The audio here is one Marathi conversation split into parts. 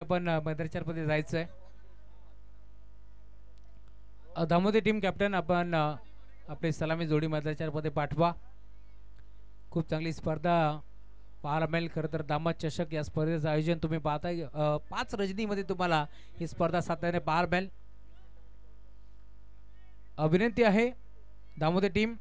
आपण मैदानाच्या जायचं आहे. धामोदे टीम कॅप्टन आपण आपली सलामी जोडी मैदानाच्या पाठवा. खूप चांगली स्पर्धा पाहायला मिळेल. खरं तर दामद चषक या स्पर्धेचं आयोजन तुम्ही पाहताय 5 रजनीमध्ये तुम्हाला ही स्पर्धा सातत्याने पाहायला मिळेल. विनंती आहे दामोदे टीम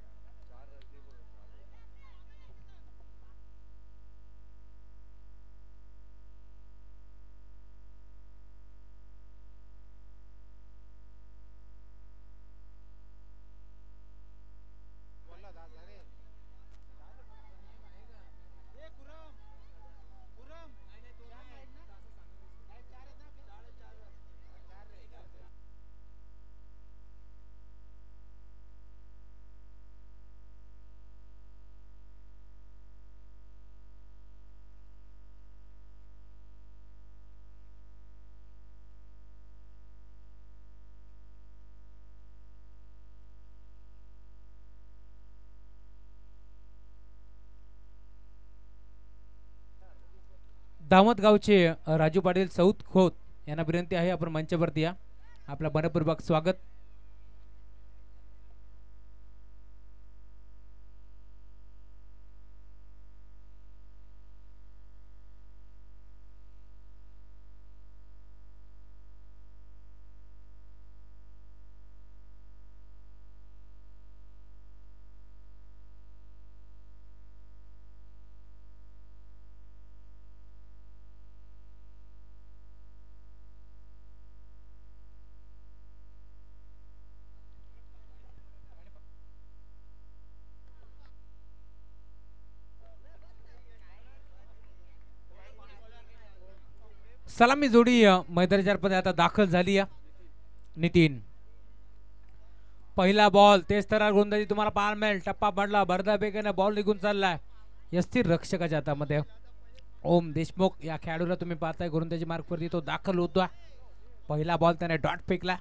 दामद गावचे राजू पाटील सौत खोत यांना विनंती आहे आपण मंचावरती या. आपला मनपूर्वक स्वागत. सलामी जोडी मैदानाच्या आता दाखल झाली. नितीन पहिला बॉल तेच तर गोंधळी तुम्हाला पाहायला मिळेल. टप्पा पडला भरदा बेगाने बॉल निघून चाललाय यस्थिर रक्षकाच्या हातामध्ये. ओम देशमुख या खेळाडूला तुम्ही पाहताय गोलंदाजी मार्कवरती तो दाखल होतो. पहिला बॉल त्याने डॉट फेकला.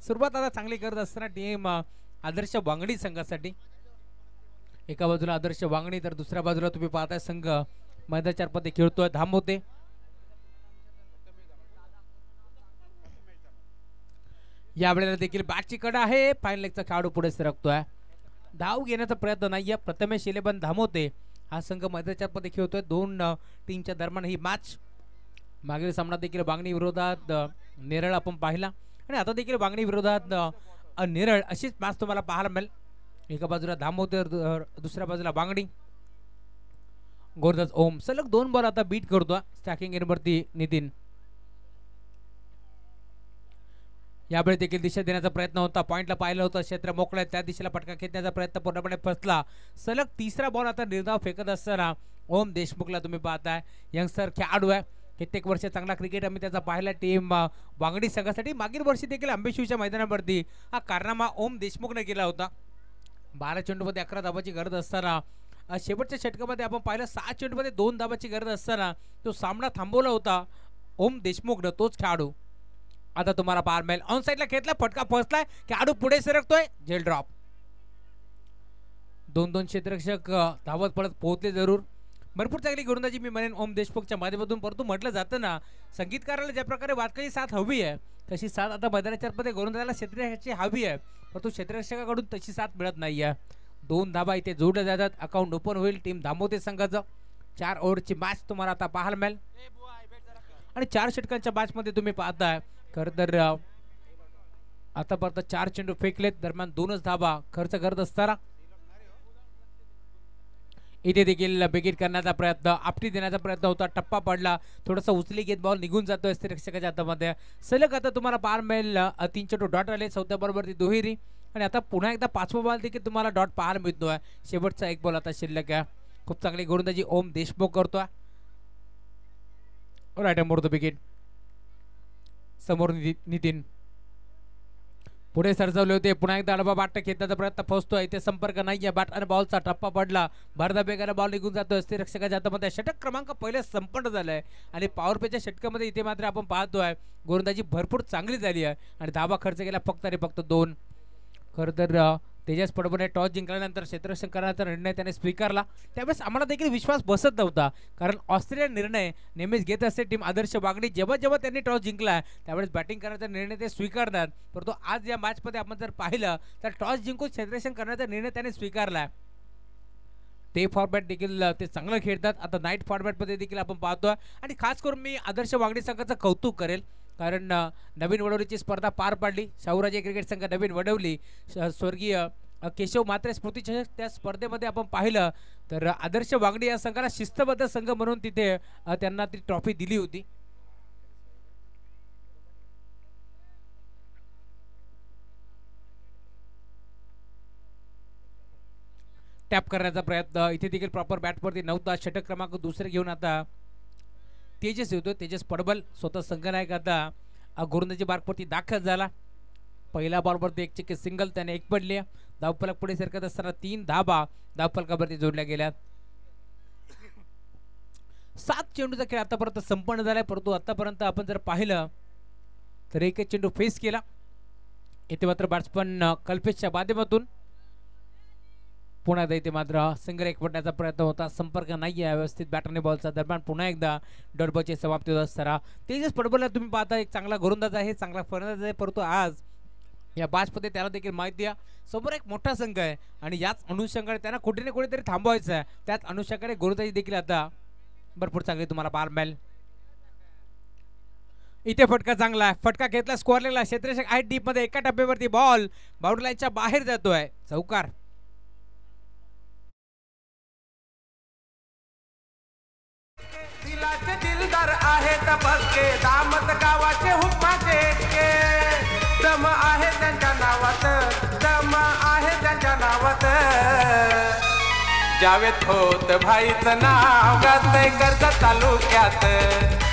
सुरुवात आता चांगली करत असताना टीम आदर्श वांगडी संघासाठी एका बाजूला आदर्श वांगडी तर दुसऱ्या बाजूला तुम्ही पाहताय संघ मैदानाच्या खेळतोय धामोते. यावेळेला देखील बॅटची कड आहे. फाईन लेगचा खेळाडू पुढे सरकतोय. धाव घेण्याचा प्रयत्न नाहीये. प्रथमेश इलेवन धामोते हा संघ मैदानाच्या खेळतोय. दोन टीमच्या दरम्यान ही मॅच मागील सामना देखील वांगणी विरोधात नेरळ आपण पाहिला आणि आता देखील वांगणी विरोधात नेरळ अशीच मॅच तुम्हाला पाहायला मिळेल. एका बाजूला धामोते दुसऱ्या बाजूला वांगणी. गोरदास ओम सलग 2 बॉल आता बीट करतो. स्टॅकिंग एनवरती नितीन. यावेळी देखील दिशा देण्याचा प्रयत्न होता. पॉइंटला पाहिलं होतं क्षेत्र मोकळं त्या दिशेला पटका खेचण्याचा प्रयत्न पूर्णपणे फसला. सलग तिसरा बॉल आता निर्धाव फेकत असताना ओम देशमुखला तुम्ही पाहताय. यंगस्टर खेळाडू आहे. कित्येक वर्ष चांगला क्रिकेट आम्ही त्याचा पाहिला टीम वांगडी संघासाठी. मागील वर्षी देखील अंबेशिवच्या मैदानावरती हा कारनामा ओम देशमुखने केला होता. 12 चेंडूमध्ये 11 धाबाची गरज असताना शेवटच्या षटकामध्ये आपण पाहिलं 6 चेंडूमध्ये 2 धाबाची गरज असताना तो सामना थांबवला होता ओम देशमुखनं. तोच खेळाडू आता तुम्हाला पाहायला मिळेल. ऑन साइडला घेतला फटका फसलाय. खेळाडू पुढे सरकतोय. Gel drop. 2-2 क्षेत्ररक्षक धावत पडत पोहोचले जरूर. भरपूर चांगली गोलंदाजी मी म्हणेन ओम देशमुखच्या माध्यमातून. परंतु म्हटलं जातं ना संगीतकाराला ज्या प्रकारे वाकडी साथ हवी आहे तशी साथ आता मैदानाच्या गोलंदाजाला क्षेत्ररक्षकाची हवी आहे. परंतु क्षेत्ररक्षकाकडून तशी साथ मिळत नाहीये. 2 धाबा इथे जोडल्या जातात. अकाउंट ओपन होईल टीम धामोते संघाचं. 4 ओव्हरची मॅच तुम्हाला आता पाहायला मिळेल आणि 4 षटकांच्या मॅच मध्ये तुम्ही पाहताय खर तर आतापर्यंत 4 चेंडू फेकलेत. दरम्यान 2च धाबा खर्च करत असताना इथे देखील बिगिट करण्याचा प्रयत्न आपटी देण्याचा प्रयत्न होता. टप्पा पडला. थोडासा उचली घेत बॉल निघून जातोय रक्षकाच्या हातामध्ये. सलग आता तुम्हाला पाहायला मिळेल 3 चेंडू डॉट आले. 4थ्या बरोबर दुहेरी आणि आता पुन्हा एकदा 5वा बॉल देखील तुम्हाला डॉट पाहायला मिळतोय. शेवटचा 1 बॉल आता शिल्लक आहे. खूप चांगली गोलंदाजी ओम देशमुख करतोय. राईट मोड द विकेट. समोर नितीन पुढे सरजवले होते. पुन्हा एकदा डबा बाट खेचण्याचा प्रयत्न फसतोय. इथे संपर्क नाहीये. बॅट आणि बॉलचा टप्पा पडला. भरदा बेगाने बॉल निघून जातोय रक्षकाच्या हातामध्ये. षटक क्रमांक पहिले संपन्न झालाय आणि पॉवर प्लेच्या षटकामध्ये इथे मात्र आपण पाहतोय गोलंदाजी भरपूर चांगली झाली आहे आणि धाबा खर्च केला फक्त आणि फक्त 2. खरं तर तेजस पडबने टॉस जिंकल्यानंतर क्षेत्ररक्षण करण्याचा निर्णय त्याने स्वीकारला. त्यावेळेस आम्हाला देखील विश्वास बसत नव्हता, कारण ऑस्ट्रेलिया निर्णय नेहमीच घेत असते टीम आदर्श वागणी. जेव्हा जेव्हा त्यांनी टॉस जिंकला त्यावेळेस बॅटिंग करण्याचा निर्णय ते स्वीकारतात. परंतु आज या मॅचमध्ये आपण जर पाहिलं तर टॉस जिंकून क्षेत्ररक्षण करण्याचा निर्णय त्याने स्वीकारला. ते फॉर्मॅट देखील ते चांगलं खेळतात. आता नाईट फॉर्मॅटमध्ये देखील आपण पाहतोय आणि खास करून मी आदर्श वागणी संघाचं कौतुक करेल, कारण नवीन वडवलीची स्पर्धा पार पाडली. शाहूराजे क्रिकेट संघ नवीन वडवली, स्वर्गीय केशव म्हात्रे स्मृती चषक त्या स्पर्धेमध्ये आपण पाहिलं तर आदर्श वागणी या संघाला शिस्तबद्ध संघ म्हणून तिथे त्यांना ती ट्रॉफी दिली होती. टॅप करण्याचा प्रयत्न इथे देखील प्रॉपर बॅटवरती नव्हता. षटक क्रमांक दुसरे घेऊन आता तेजस येतो. तेजस पडबल स्वतः संघनायक आता गोलंदाजी मार्गवरती दाखल झाला. पहिल्या बॉलवरती एक चक्के सिंगल त्याने एक पडली. धावफलक पुढे सरकत असताना 3 धाबा धावफलकावरती जोडल्या गेल्यात. 7 चेंडूचा खेळ आतापर्यंत संपन्न झालाय, परंतु आतापर्यंत आपण जर पाहिलं तर एकच चेंडू फेस केला. इथे मात्र बॅट्समन कल्पेशच्या माध्यमातून पुन्हा एकदा इथे मात्र सिंगल एक पडण्याचा प्रयत्न होता. संपर्क नाही आहे व्यवस्थित बॅटरने बॉलचा. दरम्यान पुन्हा एकदा डॉटबॉलची समाप्ती होत असताना तेजस पडबलला तुम्ही पाहता एक चांगला गोलंदाज आहे, चांगला फलंदाज आहे, परंतु आज या बॅचमध्ये त्याला देखील माहिती आहे समोर एक मोठा संघ आहे आणि याच अनुषंगाने त्यांना कुठे ना कुठेतरी थांबवायचं आहे. त्याच अनुषंगाने गोलंदाजी देखील आता भरपूर चांगली तुम्हाला पाहायला मिळेल. इथे फटका चांगला आहे, फटका घेतला, स्कोअर लागला. क्षेत्ररक्षक आहे डीप मध्ये, एका टप्प्यावरती बॉल बाउंड्री लाईनच्या बाहेर जातोय. चौकार. दिलदार आहेत पक्के दामत गावाचे हुकमाचे दम आहे त्यांच्या नावात, दम आहे त्यांच्या नावात. जावेद होत भाईचं नाव गाजतंय कर्जत तालुक्यात,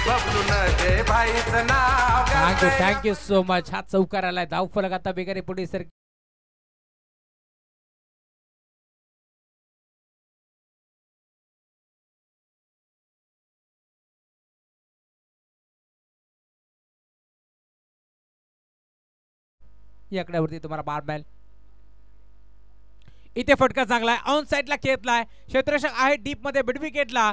बबलून जय भाईचं नाव गाजतंय. Thank you so much. हा चौकार आलाय. धावफलक आता बेगारी पुढे सर. या आकड्यावरती तुम्हाला बार मिळेल. इथे फटका चांगला आहे, ऑन साइडला खेळलाय. क्षेत्ररक्षक आहे डीप मध्ये, मिड विकेटला.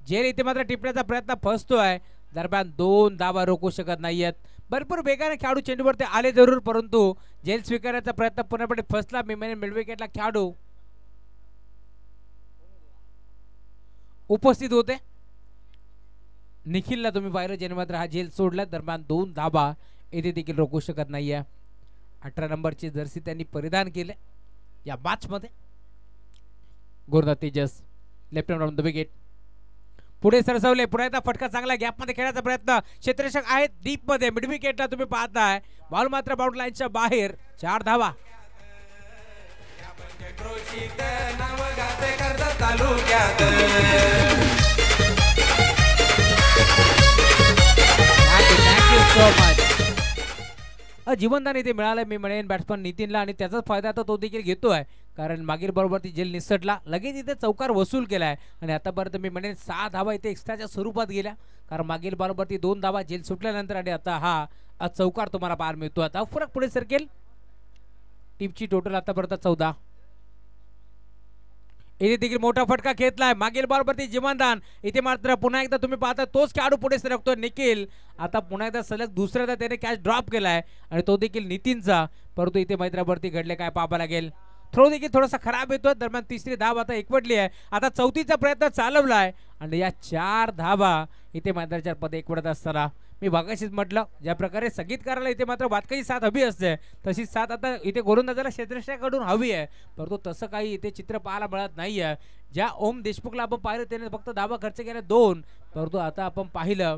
जेल इथे मात्र टिपण्याचा प्रयत्न फसतोय. दरम्यान 2 धावा रोखू शकत नाहीयेत. भरपूर वेगाने खेळाडू चेंडूवरती आले जरूर, परंतु जेल स्वीकारण्याचा प्रयत्न पूर्णपणे फसला. मिड विकेटला खेळाडू उपस्थित होते. निखिलला तुम्ही पाहिलं ज्याने मात्र हा जेल सोडला. दरम्यान 2 धावा इथे देखील रोखू शकत नाहीये. 18 नंबरची जर्सी त्यांनी परिधान केले या मॅच मध्ये. गोलंदाज Tejas left hand on the wicket पुढे सरसवले. पुन्हा एकदा फटका चांगला, गॅप मध्ये खेळण्याचा प्रयत्न. क्षेत्ररक्षक आहेत डीप मध्ये, मिड विकेटला तुम्ही पाहताय. बॉल मात्र बाउंड्री लाईनच्या बाहेर. 4 धावा. Thank you so much. जीवनदान इथे मिळालं मी म्हणेन बॅट्समन नितीनला, आणि त्याचाच फायदा आता तो देखील घेतोय, कारण मागील बॉलवरती जेल निसटला, लगेच इथे चौकार वसूल केलाय. आणि आतापर्यंत मी म्हणेन 6 धावा इथे एक्स्ट्राच्या स्वरूपात गेल्या, कारण मागील बॉलवरती 2 धावा जेल सुटल्यानंतर आणि आता हा चौकार तुम्हाला पाहायला मिळतो. आता फरक पुढे सरकेल. टीमची टोटल आतापर्यंत 14. इथे देखील मोठा फटका घेतलाय. मागील बॉलवरती जीवनदान. इथे मात्र पुन्हा एकदा तुम्ही पाहता तोच खेळाडू पुढे सरकतो निखिल. आता पुन्हा एकदा सलग दुसऱ्यादा त्याने कॅच ड्रॉप केलाय आणि तो देखील नितीनचा, परंतु इथे मैदानावरती घडले काय पाहावं लागेल. थ्रो देखील थोडासा खराब येतो. दरम्यान तिसरी धाव आता एकवटली आहे. आता चौथीचा प्रयत्न चालवलाय आणि या 4 धावा इथे मैदानाच्या पद एकवटत असताना मी भागाशीच म्हटलं ज्या प्रकारे संगीतकाराला इथे मात्र वादकाची साथ हवी असते, तशी साथ आता इथे गोलंदाजाला क्षेत्ररक्षकाकडून हवी आहे, परंतु तसं काही इथे चित्र पाहायला मिळत नाहीये. ज्या ओम देशमुखला आपण पाहिलं त्याने फक्त धावा खर्च केल्या 2, परंतु आता आपण पाहिलं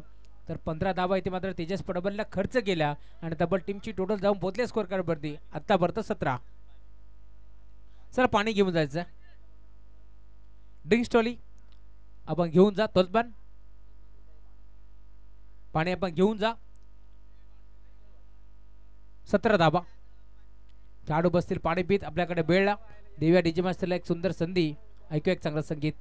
तर 15 धावा इथे मात्र तेजस पडबलला खर्च केल्या आणि तब्बल टीमची टोटल जाऊन पोहोचले स्कोअर कार्डवरती आतापर्यंत 17. चला पाणी घेऊन जायचं. ड्रिंक्स ट्रॉली आपण घेऊन जा. तोलबान पाणी आपण घेऊन जा. 17 धाबा. खेळाडू बसतील पाणी पीत. आपल्याकडे वेळला देव्या डीजे मास्टरला एक सुंदर संधी. ऐकूया एक चांगलं संगीत.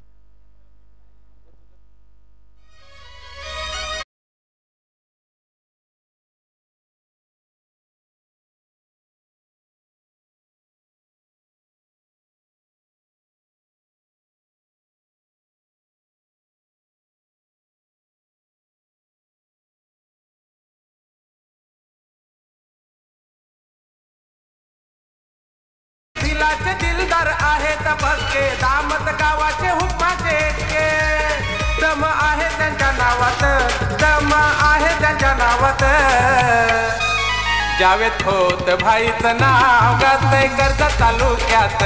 बिरुदार आहेत पक्के दामत गावाचे हुकमाचे एक्के दम आहे त्यांच्या नावात दम आहे त्यांच्या नावात जावेद होत भाईचं नाव गाजतंय कर्जत तालुक्यात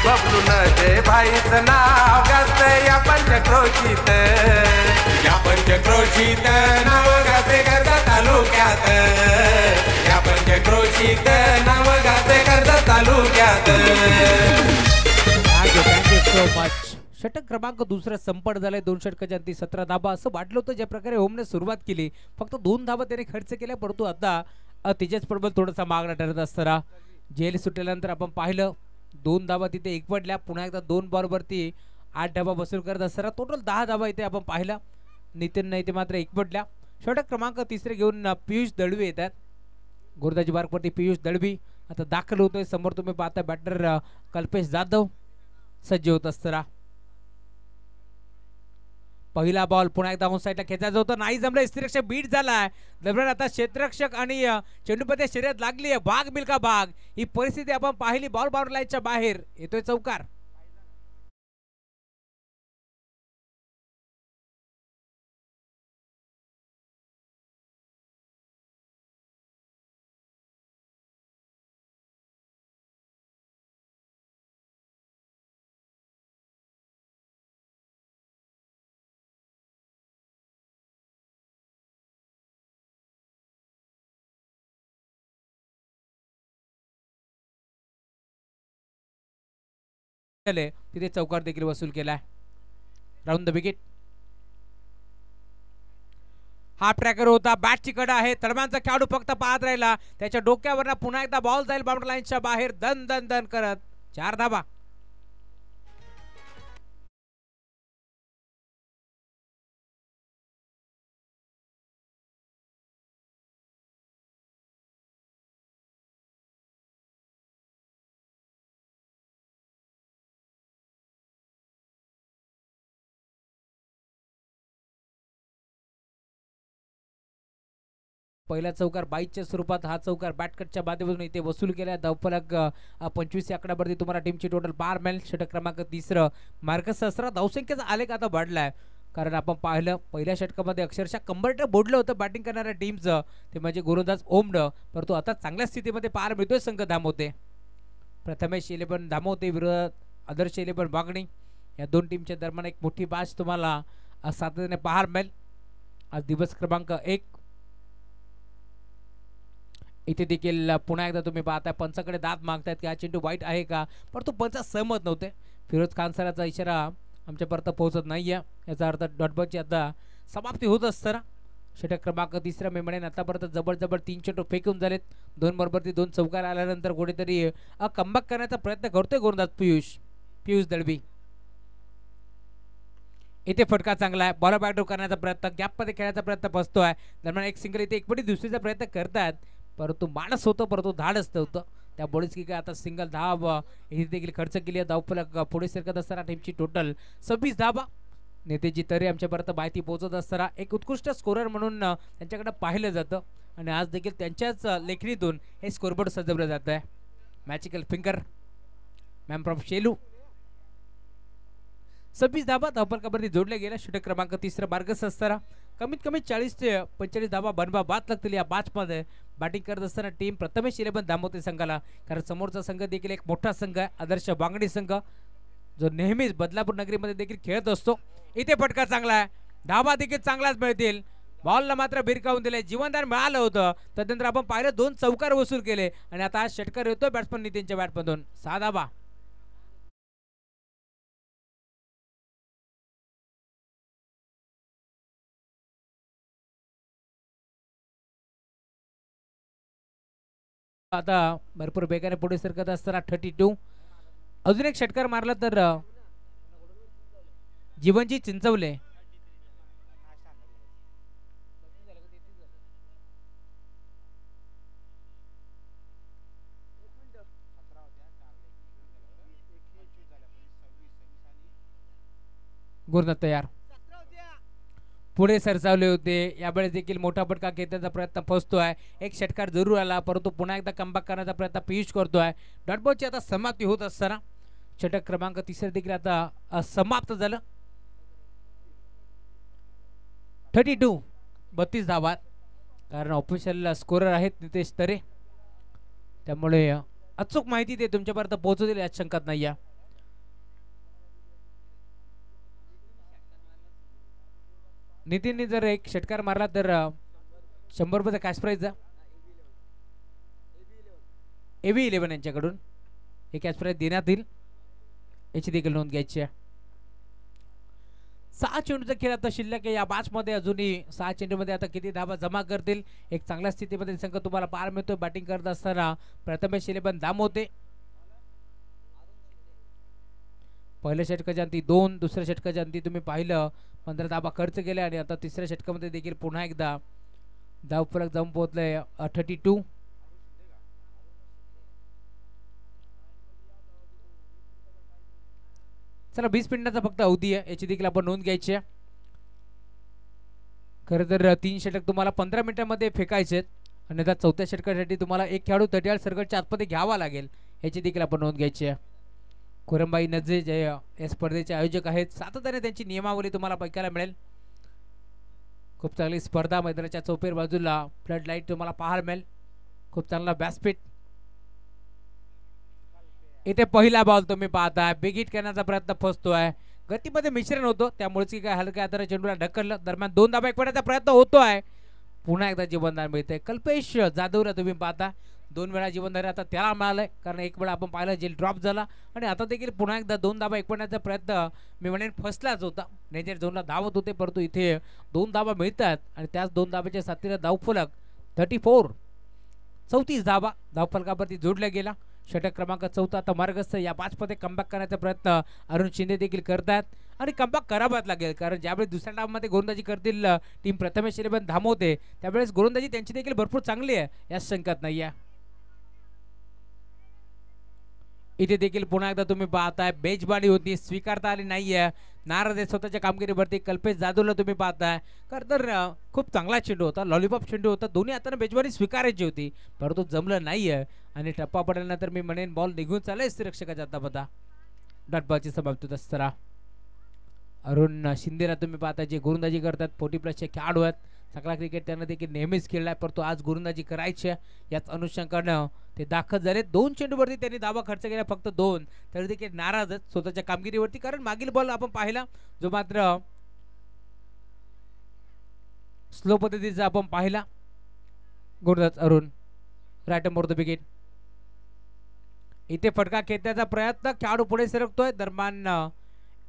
बबलून जय भाईचं नाव गाजतंय या पंचक्रोशीत या पंचक्रोशीत नाव गाजतंय कर्जत तालुक्यात या पंचक्रोशीत नाव गाजतंय कर्जत तालुक्यात थँक्यू सो मच. षटक क्रमांक दुसरा संपन्न झालाय 2 षटकाच्या अंती 17 धाबा. असं वाटलं होतं ज्या प्रकारे ओमने सुरुवात केली फक्त 2 धाबा त्याने खर्च केल्या परंतु आता तिच्याच बरोबर थोडासा मागणा ठरत असताना जेल सुटल्यानंतर आपण पाहिलं 2 धाबा तिथे एकवटल्या पुन्हा एकदा 2 बॉलवरती 8 धाबा वसूल करत असताना टोटल 10 धाबा इथे आपण पाहिला. नितीन नाही ते मात्र एकवटल्या. षटक क्रमांक तिसरे घेऊन पियुष दळवी येतात. गोरदाजी बारकवरती पियुष दळवी आता दाखल होतोय. समोर तुम्ही पाहता बॅटर कल्पेश जाधव सज्ज होत असताना पहिला बॉल पुन्हा एकदा ऑन साइडला खेचायचं होतं नाही जमलं. क्षेत्ररक्षक बीट झालाय दरम्यान आता क्षेत्ररक्षक आणि चेंडूमध्ये शर्यत लागली आहे भाग मिल्का भाग ही परिस्थिती आपण पाहिली. बॉल बाउंड्री लाईनच्या बाहेर येतोय चौकार. तिथे चौकार देखील वसूल केलाय. Round the wicket. Half tracker होता बॅटची कडा आहे तळमांचा खेळाडू फक्त पाहत राहिला त्याच्या डोक्यावर पुन्हा एकदा बॉल जाईल बाउंड्री लाईनच्या बाहेर दन दन दन करत 4 धाबा. पहिला चौकार 22च्या स्वरूपात हा चौकार बॅटकटच्या माध्यमातून इथे वसूल केला. धावफलक 25 आकड्यावरती तुम्हाला टीमची टोटल 12 मेल. षटक क्रमांक 3 मार्कस सहस्रा. धावसंख्येचा आलेख आता वाढलाय कारण आपण पाहिलं पहिल्या षटकामध्ये अक्षरशः कंबरट बोडलं होतं बॅटिंग करणाऱ्या टीमचं ते म्हणजे गोलंदाज ओमनं परंतु आता चांगल्या स्थितीमध्ये पाहायला मिळतोय संघ धामवते. प्रथमेश 11 धामवते विरोधात आदर्श 11 वागणी. या 2 टीमच्या दरम्यान एक मोठी मॅच तुम्हाला सातत्याने पाहायला मिळेल. आज दिवस क्रमांक 1 इथे देखील पुन्हा एकदा तुम्ही पाहताय पंचाकडे दाद मागतायत की हा चेंडू वाईट आहे का परंतु पंच सहमत नव्हते. फिरोज खान सराचा इशारा आमच्यापर्यंत पोहोचत नाहीये याचा अर्थ डॉटबॉलची आता समाप्ती होत असताना षटक क्रमांक 3 मी म्हणेन आतापर्यंत जबरजबर 3 चेंडू फेकून झालेत. 2 बरोबरती 2 चौकार आल्यानंतर कुठेतरी कमबॅक करण्याचा प्रयत्न करतोय गोलंदाज पियुष दळवी. इथे फटका चांगला आहे बॉल बॅकड्रॉप करण्याचा प्रयत्न गॅपमध्ये खेळण्याचा प्रयत्न फसतोय. दरम्यान एक सिंगल इथे एकपटी दुसरीचा प्रयत्न करतायत परंतु माणस होतं परंतु धाडस नव्हतं त्या बॉलीज की काय आता सिंगल धाव इथे देखील खर्च केली आहे. धावफलक पुढे सरकत असताना टीमची टोटल 26 धावा. नेतेजी तरी आमच्यापर्यंत माहिती पोहोचत असताना एक उत्कृष्ट स्कोरर म्हणून त्यांच्याकडे पाहिलं जातं आणि आज देखील त्यांच्याच लेखणीतून हे स्कोरबोर्ड सजवलं जात आहे. Magical finger ma'am from Shelu 26 धाबा धावफलकावरती जोडल्या गेल्या. षटक क्रमांक 3 मार्गस असताना कमीत कमी 40 ते 45 धाबा बनवा बाद लागतील या मॅचमध्ये. बॅटिंग करत असताना टीम प्रथमेश 11 धामवते संघाला कारण समोरचा संघ देखील एक मोठा संघ आहे आदर्श वांगडी संघ जो नेहमीच बदलापूर नगरीमध्ये देखील खेळत असतो. इथे फटका चांगला आहे धाबा देखील चांगलाच मिळतील. बॉलला मात्र भिरकावून दिले जीवनदान मिळालं होतं त्यानंतर आपण पाहिलं 2 चौकार वसूल केले आणि आता षटकार येतोय बॅट्समन नितीनच्या बॅटमधून 6 धाबा. आता भरपूर वेगाने पुढे सरकत असताना 32 अजून एक षटकार मारला तर जीवनजी चिंचवले गुरुनाथ तयार पुढे सरसावले होते. यावेळेस देखील मोठा फटका घेण्याचा प्रयत्न फसतोय. एक षटकार जरूर आला परंतु पुन्हा एकदा कमबॅक करण्याचा प्रयत्न पियुष करतोय. डॉटबॉलची आता समाप्ती होत असताना षटक क्रमांक तिसरे देखील आता समाप्त झालं. 32 धावा, कारण ऑफिशियल स्कोरर आहेत नितेश तरे, त्यामुळे अचूक माहिती ते तुमच्यापर्यंत पोहोचू दिली यात शंकाच नाही. नितीनने जर एक षटकार मारला तर 100 रुपयाचा कॅश प्राईज AV11 यांच्याकडून हे कॅश प्राईज देण्यात येईल, याची देखील नोंद घ्यायची आहे. 6 चेंडूचा खेळ आता शिल्लक आहे या मॅच मध्ये. अजूनही 6 चेंडूमध्ये आता किती धावा जमा करतील. एक चांगल्या स्थितीमध्ये संघ तुम्हाला पाहायला मिळतोय. बॅटिंग करत असताना प्रथमेश शिलेबन धामवते. पहिल्या षटकाच्या अंती 2, दुसऱ्या षटकाच्या अंती तुम्ही पाहिलं 15 धावा खर्च केल्या आणि आता तिसऱ्या षटकामध्ये देखील पुन्हा एकदा धावफलक जाऊन पोहोचलंय 32. चला 20 मिनिटाचा फक्त अवधी आहे, याची देखील आपण नोंद घ्यायची आहे. खरं तर 3 षटक तुम्हाला 15 मिनिटांमध्ये फेकायचे आहेत आणि त्या चौथ्या षटकासाठी तुम्हाला एक खेळाडू 33 सर्कलच्या आतमध्ये घ्यावा लागेल, याची देखील आपण नोंद घ्यायची आहे. खुरमबाई नजे जे या स्पर्धेचे आयोजक आहेत, सातत्याने त्यांची नियमावली तुम्हाला ऐकायला मिळेल. खूप चांगली स्पर्धा, मैदानाच्या चौपेर बाजूला फ्लड लाईट तुम्हाला पाहायला मिळेल. खूप चांगला व्यासपीठ. इथे पहिला बॉल तुम्ही पाहताय, बिग हिट करण्याचा प्रयत्न फसतोय. गतीमध्ये मिश्रण होतो, त्यामुळेच की काय हलक्या हाताने चेंडूला ढकललं. दरम्यान 2 धावा एक पडण्याचा प्रयत्न होतोय. पुन्हा एकदा जीवनदान मिळतंय. कल्पेश जाधवला तुम्ही पाहता 2 वेळा जीवनदान आता त्याला मिळालंय, कारण एक वेळा आपण पाहिलं जेल ड्रॉप झाला आणि आता देखील पुन्हा एकदा 2 धावा एक पडण्याचा प्रयत्न मी म्हणेन फसलाच होता. नेजर झोनला धावत होते, परंतु इथे 2 धावा मिळतात आणि त्याच 2 धाव्याच्या साथीला धावफलक 34. 34 धावा धावफलकावरती जोडल्या गेला. षटक क्रमांक 4 आता मार्गस्थ. या 5 मध्ये कमबॅक करण्याचा प्रयत्न अरुण शिंदे देखील करतात आणि कमबॅक करावाच लागेल, कारण ज्यावेळेस दुसऱ्या डावामध्ये गोलंदाजी करतील टीम प्रथमेश शिलेबन धामवते, त्यावेळेस गोलंदाजी त्यांची देखील भरपूर चांगली आहे, यात शंकाच नाही आहे. इथे देखील पुन्हा एकदा तुम्ही पाहताय बेजबाडी होती, स्वीकारता आली नाहीये. नाराज आहे स्वतःच्या कामगिरीवरती कल्पेश जाधवला तुम्ही पाहताय. खरं तर खूप चांगला चेंडू होता, लॉलीपॉप चेंडू होता. दोन्ही हाताने बेजबाडी स्वीकारायची होती, परंतु जमलं नाहीये आणि टप्पा पडल्यानंतर मी म्हणेन बॉल निघून चाललाय रक्षकाच्या हातामध्ये. डॉट बॉलची समाप्ती होत असताना अरुण शिंदेला तुम्ही पाहता जे गोलंदाजी करतात. 40+ खेळाडू आहेत. चांगला क्रिकेट त्यांना देखील नेहमीच खेळलाय, परंतु आज गोलंदाजी करायची याच अनुषंगानं ते दाखल झाले. 2 चेंडूवरती त्यांनी धावा खर्च केला, फक्त 2, तरी देखील नाराज आहेत स्वतःच्या कामगिरीवरती, कारण मागील बॉल आपण पाहिला जो मात्र स्लो पद्धतीचा आपण पाहिला. गोलंदाज अरुण राईट मोर द विकेट. इथे फटका खेचण्याचा प्रयत्न, खेळाडू पुढे सरकतोय. दरम्यान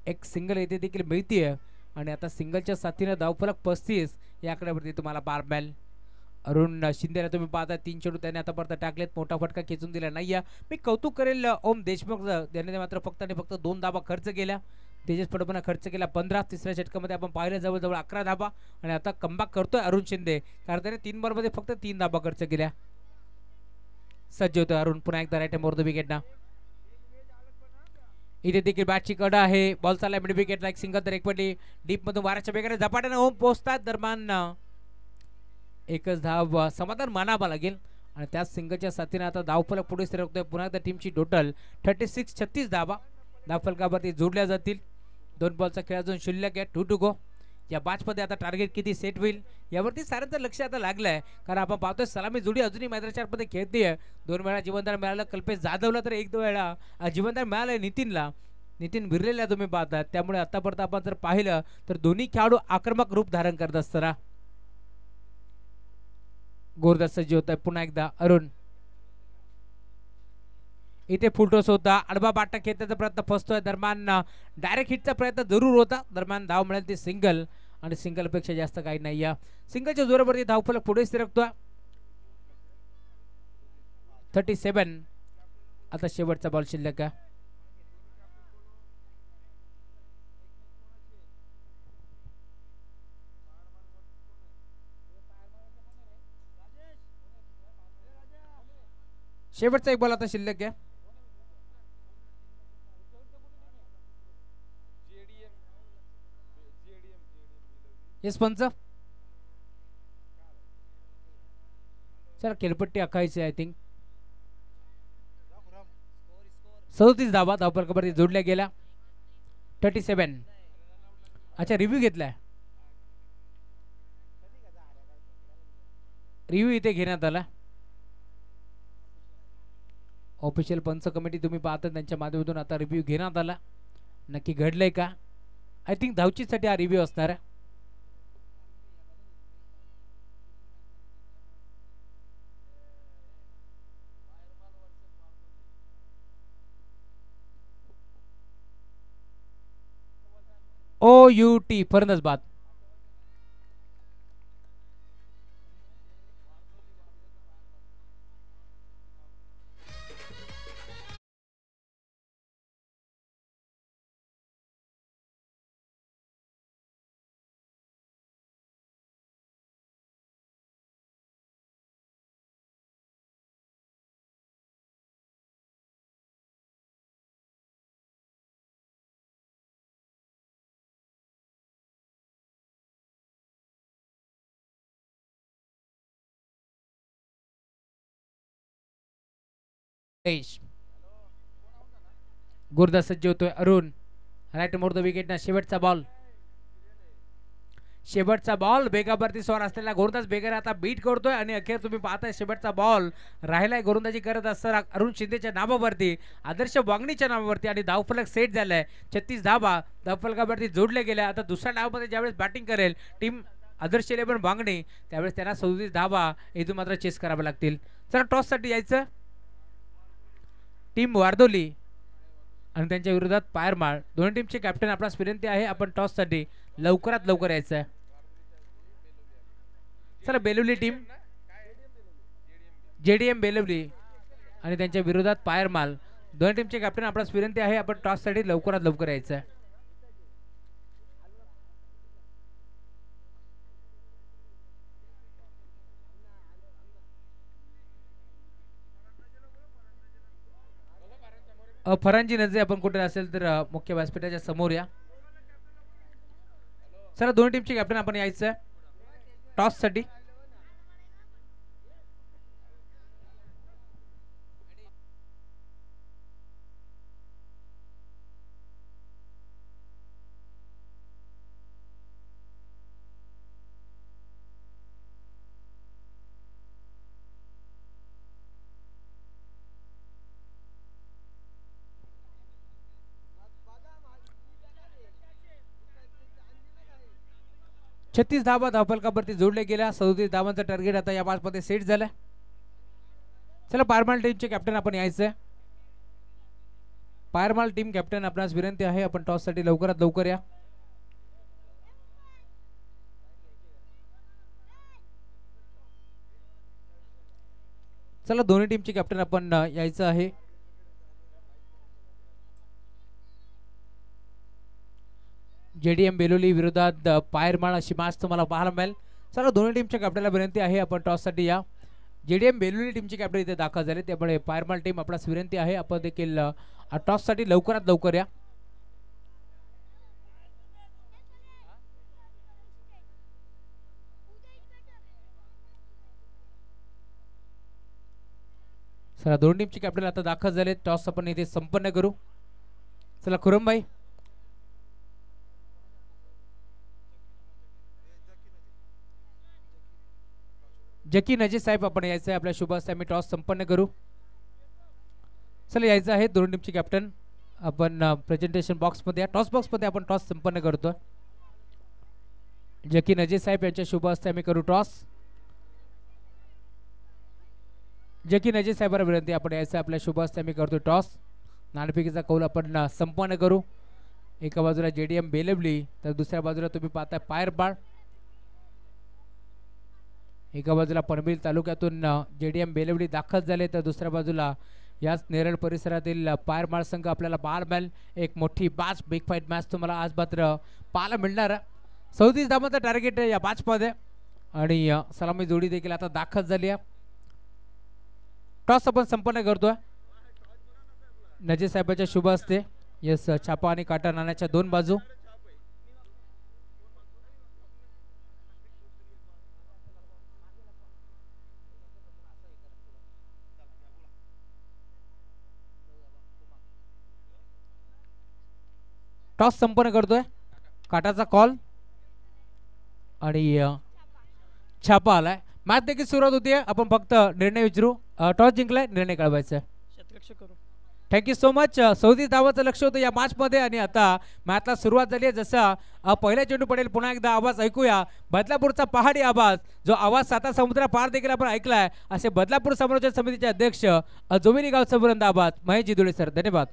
एक सिंगल इथे देखील मिळतीये आणि आता सिंगलच्या साथीने धावफलक 35 या आकड्यावरती तुम्हाला बार मिळेल. अरुण शिंदेला तुम्ही पाहता 3 चेंडू त्याने आतापर्यंत टाकलेत, मोठा फटका खेचून दिला नाही. मी कौतुक करेल ओम देशमुख, त्याने मात्र फक्त आणि फक्त 2 धावा खर्च केल्या. तेजस पडपना खर्च केला 15. तिसऱ्या षटकामध्ये आपण पाहिलं जवळजवळ 11 धावा आणि आता कमबॅक करतोय अरुण शिंदे, कारण त्याने 3 बॉलमध्ये फक्त 3 धावा खर्च केल्या. सज्ज होतोय अरुण पुन्हा एकदा राईट मोर द विकेट ना. इथे देखील बॅटची कड आहे. बॉल चाललाय मिड विकेटला, एक सिंगल तर एक पडली. डीप मधून वाऱ्याच्या बेगाने झपाट्याने होम पोहोचतात. दरम्यान एकच धाव समाधान मानावा लागेल आणि त्याच सिंगलच्या साथीने आता धावफलक पुढे सरकतोय. पुन्हा एकदा टीमची टोटल 36 धावा धावफलकावरती जोडल्या जातील. 2 बॉलचा खेळ अजून शिल्लक आहे. 2 टू गो. या मॅच मध्ये आता टार्गेट किती सेट होईल यावरती साऱ्यांचं लक्ष आता लागलंय, कारण आपण पाहतोय सलामी जोडी अजूनही मैदानाच्या आतमध्ये खेळतेय. 2 वेळा जीवनदान मिळालं कल्पेश जाधवला, तर 1 वेळा जीवनदान मिळालंय नितीनला. नितीन बिरलेला तुम्ही पाहतात, त्यामुळे आतापर्यंत आपण जर पाहिलं तर दोन्ही खेळाडू आक्रमक रूप धारण करत असताना गोरदास सज्ज होत आहे. पुन्हा एकदा अरुण इथे फुलटॉस होता, आडवा बाटा खेळण्याचा प्रयत्न फसतोय. दरम्यान डायरेक्ट हिटचा प्रयत्न जरूर होता. दरम्यान धाव मिळेल ती सिंगल आणि सिंगल पेक्षा जास्त काही नाही. सिंगलच्या जोरावरती धावफलक पुढे सरकतोय. 37. आता शेवटचा बॉल शिल्लक आहे. शेवटचा एक बॉल आता शिल्लक आहे. येस पंच, चला खेळपट्टी आखायची आय थिंक. 37 धावा धावफलकावरती जोडल्या गेल्या 37. अच्छा रिव्ह्यू घेतलाय, रिव्ह्यू इथे घेण्यात आला. ऑफिशियल पंच कमिटी तुम्ही पाहता त्यांच्या माध्यमातून आता रिव्ह्यू घेण्यात आला. नक्की घडलंय का? आय थिंक धावचीसाठी हा रिव्ह्यू असणार आहे. OUT फरंदच बाद. गुरदास सज्ज होतोय. अरुण राईट मोर द विकेट ना. शेवटचा बॉल, शेवटचा बॉल बेगावरती स्वार असलेला गोलंदाज बेगर आता बीट करतोय आणि अखेर तुम्ही पाहताय शेवटचा बॉल राहिलाय गोलंदाजी करत असताना अरुण शिंदेच्या नावावरती, आदर्श वांगणीच्या नावावरती आणि धावफलक सेट झालाय. 36 धावा धावफलकावरती जोडल्या गेल्या. आता दुसऱ्या डावामध्ये ज्यावेळेस बॅटिंग करेल टीम आदर्श 11 वांगणी त्यावेळेस त्यांना 37 धावा इथून मात्र चेस कराव्या लागतील. चला टॉस साठी यायचं. टीम वारदोली आणि त्यांच्या विरोधात पायरमाळ, दोन्ही टीमचे कॅप्टन आपणास विनंती आहे आपण टॉस साठी लवकरात लवकर यायचं आहे. चला बेलवली टीम, JDM बेलवली आणि त्यांच्या विरोधात पायरमाल, दोन्ही टीमचे कॅप्टन आपणास विनंती आहे आपण टॉस साठी लवकरात लवकर यायचं आहे. फरांजी नजरे आपण कुठे असेल तर मुख्य व्यासपीठाच्या समोर या. चला दोन्ही टीमचे कॅप्टन आपण यायचं टॉस साठी. छत्तीस धावा धावफलकावरती जोडले गेल्या. 37 धावांचं टार्गेट आता या 5 मध्ये सेट झालं. चला पायरमाल टीमचे कॅप्टन आपण यायचं. पायरमाल टीम कॅप्टन आपणास विनंती आहे आपण टॉस साठी लवकरात लवकर या. चला दोन्ही टीमचे कॅप्टन आपण यायचं आहे. JDM बेलोली विरोधात पायरमाळ अशी मॅच तुम्हाला पाहायला मिळेल. चला दोन्ही टीमच्या कॅप्टनला विनंती आहे आपण टॉस साठी या. JDM बेलोली टीमचे कॅप्टन इथे दाखल झाले त्यामुळे पायरमाळ टीम आपल्यास विनंती आहे आपण देखील टॉस साठी लवकरात लवकर या. चला दोन टीमचे कॅप्टन आता दाखल झाले. टॉस आपण इथे संपन्न करू. चला खुरम भाई, जकी नजे साहेब आपण यायचं आहे आपल्या शुभ हस्ते आम्ही टॉस संपन्न करू. चला यायचं आहे दोन टीमचे कॅप्टन आपण प्रेझेंटेशन बॉक्स मध्ये, टॉस बॉक्स मध्ये आपण टॉस संपन्न करतो. जकी नजे साहेब यांच्या शुभ हस्ते आम्ही करू टॉस. जकी नजे साहेबांना विनंती आपण यायचं आपल्या शुभ हस्ते आम्ही करतो टॉस. नाणेफेकीचा कौल आपण संपन्न करू. एका बाजूला JDM बेलवली तर दुसऱ्या बाजूला तुम्ही पाहताय पायरमाळ. एका बाजूला पनवेल तालुक्यातून JDM बेलवली दाखल झाले तर दुसऱ्या बाजूला याच नेरळ परिसरातील पायरमाळ संघ आपल्याला पाहायला मिळेल. एक मोठी बाच बिग फाईट मॅच तुम्हाला आज मात्र पाहायला मिळणार. 37 धावांचा टार्गेट या मॅच मध्ये आणि सलामी जोडी देखील आता दाखल झाली आहे. टॉस आपण संपन्न करतोय. नजे साहेबांच्या शुभ हस्ते यस छापा आणि काटा नाण्याच्या दोन बाजू. टॉस संपन्न करतोय. काटाचा कॉल आणि छापा आलाय. मॅच देखील सुरुवात होतीये. आपण फक्त निर्णय विचारू. टॉस जिंकलाय, निर्णय कळवायचा आहे. Thank you so much. 37 धावांचं लक्ष होतं या मॅच मध्ये आणि आता मॅचला सुरुवात झाली आहे. जसा पहिला चेंडू पडेल पुन्हा एकदा आवाज ऐकूया. बदलापूरचा पहाडी आवाज, जो आवाज साता समुद्रा पार देखील आपण ऐकलाय. असे बदलापूर समालोचन समितीचे अध्यक्ष जोविनी गावचा बुलंद आवाज महेश जिदुळे सर. धन्यवाद.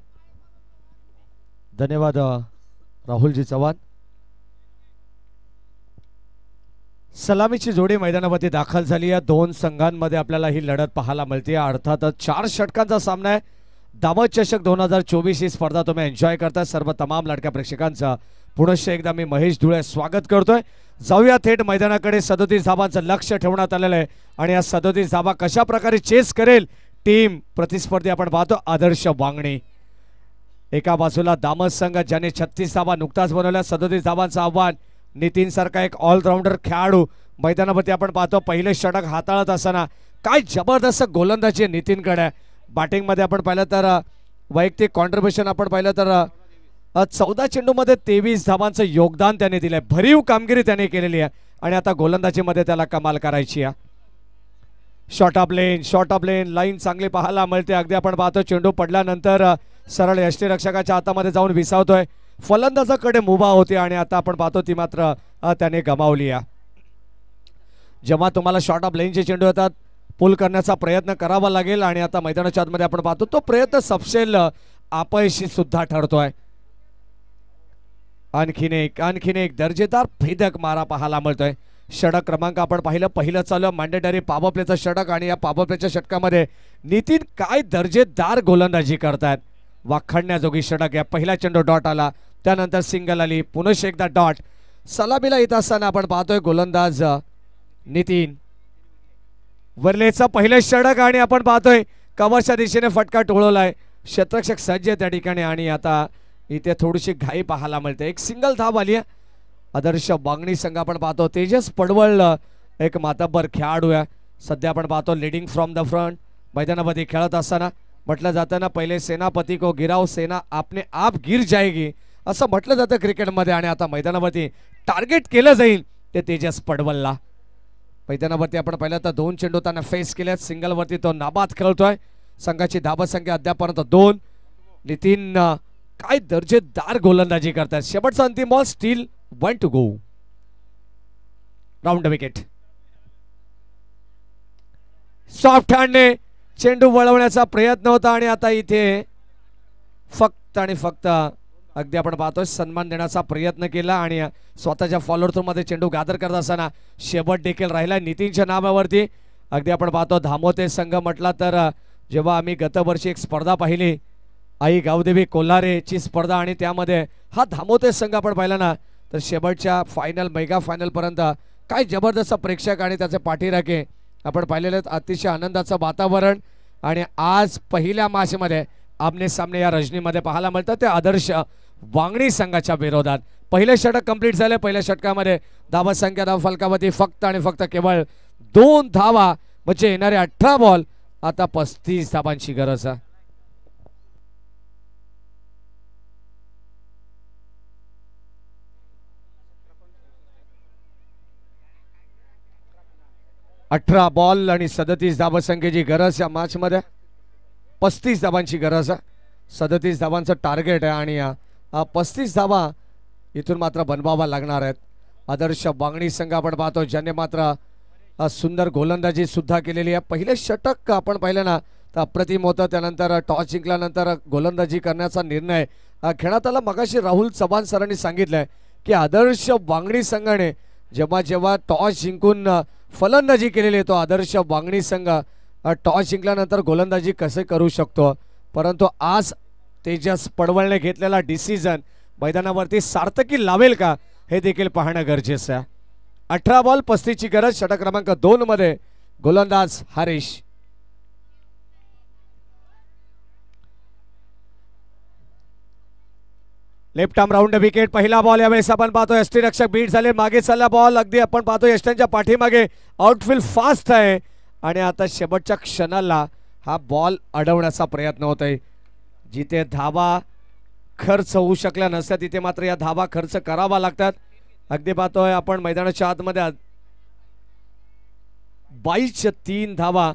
धन्यवाद राहुलजी चव्हाण. सलामीची जोडी मैदानावरती दाखल झाली आहे. दोन संघांमध्ये आपल्याला ही लढत पाहायला मिळते. अर्थातच 4 षटकांचा सामना आहे. दामद चषक 2024 ही स्पर्धा तुम्ही एन्जॉय करताय. सर्व तमाम लाडक्या प्रेक्षकांचा पुनश्च एकदा मी महेश धुळे स्वागत करतोय. जाऊया थेट मैदानाकडे. 37 धावांचं लक्ष ठेवण्यात आलेलं आहे आणि या 37 धावा कशा प्रकारे चेस करेल टीम प्रतिस्पर्धी आपण पाहतो आदर्श वांगणी. एका बाजूला दामद संघ ज्याने 36 धावा नुकताच बनवल्या. 37 धावांचं आव्हान. नितीन सारखा एक ऑलराऊंडर खेळाडू मैदानावरती आपण पाहतो. पहिले षटक हाताळत असताना काय जबरदस्त गोलंदाजी नितीनकडे. बॅटिंग मध्ये आपण पाहिलं तर वैयक्तिक कॉन्ट्रीब्युशन आपण पाहिलं तर 14 चेंडूमध्ये 23 धावांचं योगदान त्याने दिलंय. भरीव कामगिरी त्याने केलेली आहे आणि आता गोलंदाजीमध्ये त्याला कमाल करायची आहे. शॉर्ट ऑफ लेन लाईन चांगली पाहायला मिळते. अगदी आपण पाहतो चेंडू पडल्यानंतर सरळ यष्टीरक्षकाच्या हातामध्ये जाऊन विसावतोय. फलंदाजाकडे मुभा होती आणि आता आपण पाहतो ती मात्र त्याने गमावली आहे. जेव्हा तुम्हाला शॉर्ट ऑफ लेनचे चेंडू येतात पुल करण्याचा प्रयत्न करावा लागेल आणि आता मैदानाच्या आतमध्ये आपण पाहतो तो प्रयत्न सपशेल अपयशी सुद्धा ठरतोय. आणखीन एक दर्जेदार भेदक मारा पाहायला मिळतोय. षटक क्रमांक आपण पाहिलं पहिलं चालू मॅन्डेटरी पॉवर प्लेचं षटक आणि या पॉवर प्लेच्या षटकामध्ये नितीन काय दर्जेदार गोलंदाजी करतायत. वाखाणण्याजोगी षटक आहे. पहिला चेंडू डॉट आला, त्यानंतर सिंगल आली, पुनश्च एकदा डॉट. सलामीला येत असताना आपण पाहतोय गोलंदाज नितीन. वरलेचा पहिलं षटक आणि आपण पाहतोय कव्हरच्या दिशेने फटका टोळवलाय. क्षेत्ररक्षक सज्ज त्या ठिकाणी आणि आता इथे थोडीशी घाई पाहायला मिळते. एक सिंगल धाव आली आहे. आदर्श वांगणी संघ आपण पाहतो तेजस पडवळ एक मातब्बर खेळाडू आहे. सध्या आपण पाहतो लीडिंग फ्रॉम द फ्रंट. मैदानामध्ये खेळत असताना म्हटलं जातं ना पहिले सेनापती को गिराव सेना आपने आप गिर जाएगी असं म्हटलं जातं क्रिकेटमध्ये आणि आता मैदानावरती टार्गेट केलं जाईल ते तेजस पडवलला. मैदानावरती आपण पाहिलं तर 2 चेंडू त्यांना फेस केल्यात. सिंगलवरती तो नाबाद खेळतोय. संघाची धावा संख्या अद्यापर्यंत 2. नितीन काय दर्जेदार गोलंदाजी करतात. शेवटचा अंतिम ball still 1 to go. Round wicket. Soft हँडने चेंडू वळवण्याचा प्रयत्न होता आणि आता इथे फक्त आणि फक्त अगदी आपण पाहतोय सन्मान देण्याचा प्रयत्न केला आणि स्वतःच्या फॉलोअर थ्रू मध्ये चेंडू गादर करत असताना शेवट देखील राहिला नितीनच्या नावावरती. अगदी आपण पाहतो धामोते संघ म्हटला तर जेव्हा आम्ही गतवर्षी एक स्पर्धा पाहिली आई गावदेवी कोल्हारेची स्पर्धा आणि त्यामध्ये हा धामोते संघ आपण पाहिला ना तर शेवटच्या फायनल मेगा फायनल पर्यंत काय जबरदस्त प्रेक्षक आणि त्याचे पाठीराखे आपण पाहिलेले आहेत. अतिशय आनंदाचं वातावरण आणि आज पहिल्या मॅचमध्ये आमने सामने या रजनीमध्ये पाहायला मिळतात ते आदर्श वांगणी संघाच्या विरोधात. पहिले षटक कंप्लीट झाले. पहिल्या षटकामध्ये धावा संख्या धाव फलकावरती फक्त आणि फक्त केवळ 2 धावा म्हणजे येणारे 18 बॉल. आता 35 धावांची गरज आहे. अठरा बॉल आणि 37 धावा संख्येची गरज या मॅच मध्ये. 35 धावांची गरज आहे. 37 धावांचं टार्गेट आहे आणि 35 धावा इथून मात्र बनवावा लागणार आहेत. आदर्श वांगणी संघ आपण पाहतो ज्याने मात्र सुंदर गोलंदाजी सुद्धा केलेली आहे. पहिले षटक आपण पाहिलं ना तर अप्रतिम होतं. त्यानंतर टॉस जिंकल्यानंतर गोलंदाजी करण्याचा निर्णय घेण्यात आला. मगाशी राहुल चव्हाण सरांनी सांगितलंय की आदर्श वांगणी संघाने जेव्हा जेव्हा टॉस जिंकून फलंदाजी केलेली आहे तो आदर्श वांगणी संघ टॉस जिंकल्यानंतर गोलंदाजी कसे करू शकतो. परंतु आज तेजस पडवळने घेतलेला डिसिजन मैदानावरती सार्थकी लावेल का हे देखील पाहणं गरजेचं आहे. 18 बॉल 35 ची गरज. षटक क्रमांक 2 मध्ये गोलंदाज Harish. Left arm round wicket. पहिला बॉल यावेळेस आपण पाहतो यष्टीरक्षक बीट झाले. मागे चालला बॉल. अगदी आपण पाहतो यष्टांच्या पाठीमागे आउटफील्ड फास्ट आहे आणि आता शेवटच्या क्षणाला हा बॉल अडवण्याचा प्रयत्न होत आहे. जिथे धावा खर्च होऊ शकल्या नसत्या तिथे मात्र या धावा खर्च करावा लागतात. अगदी पाहतोय आपण मैदानाच्या आतमध्ये 22-3 धावा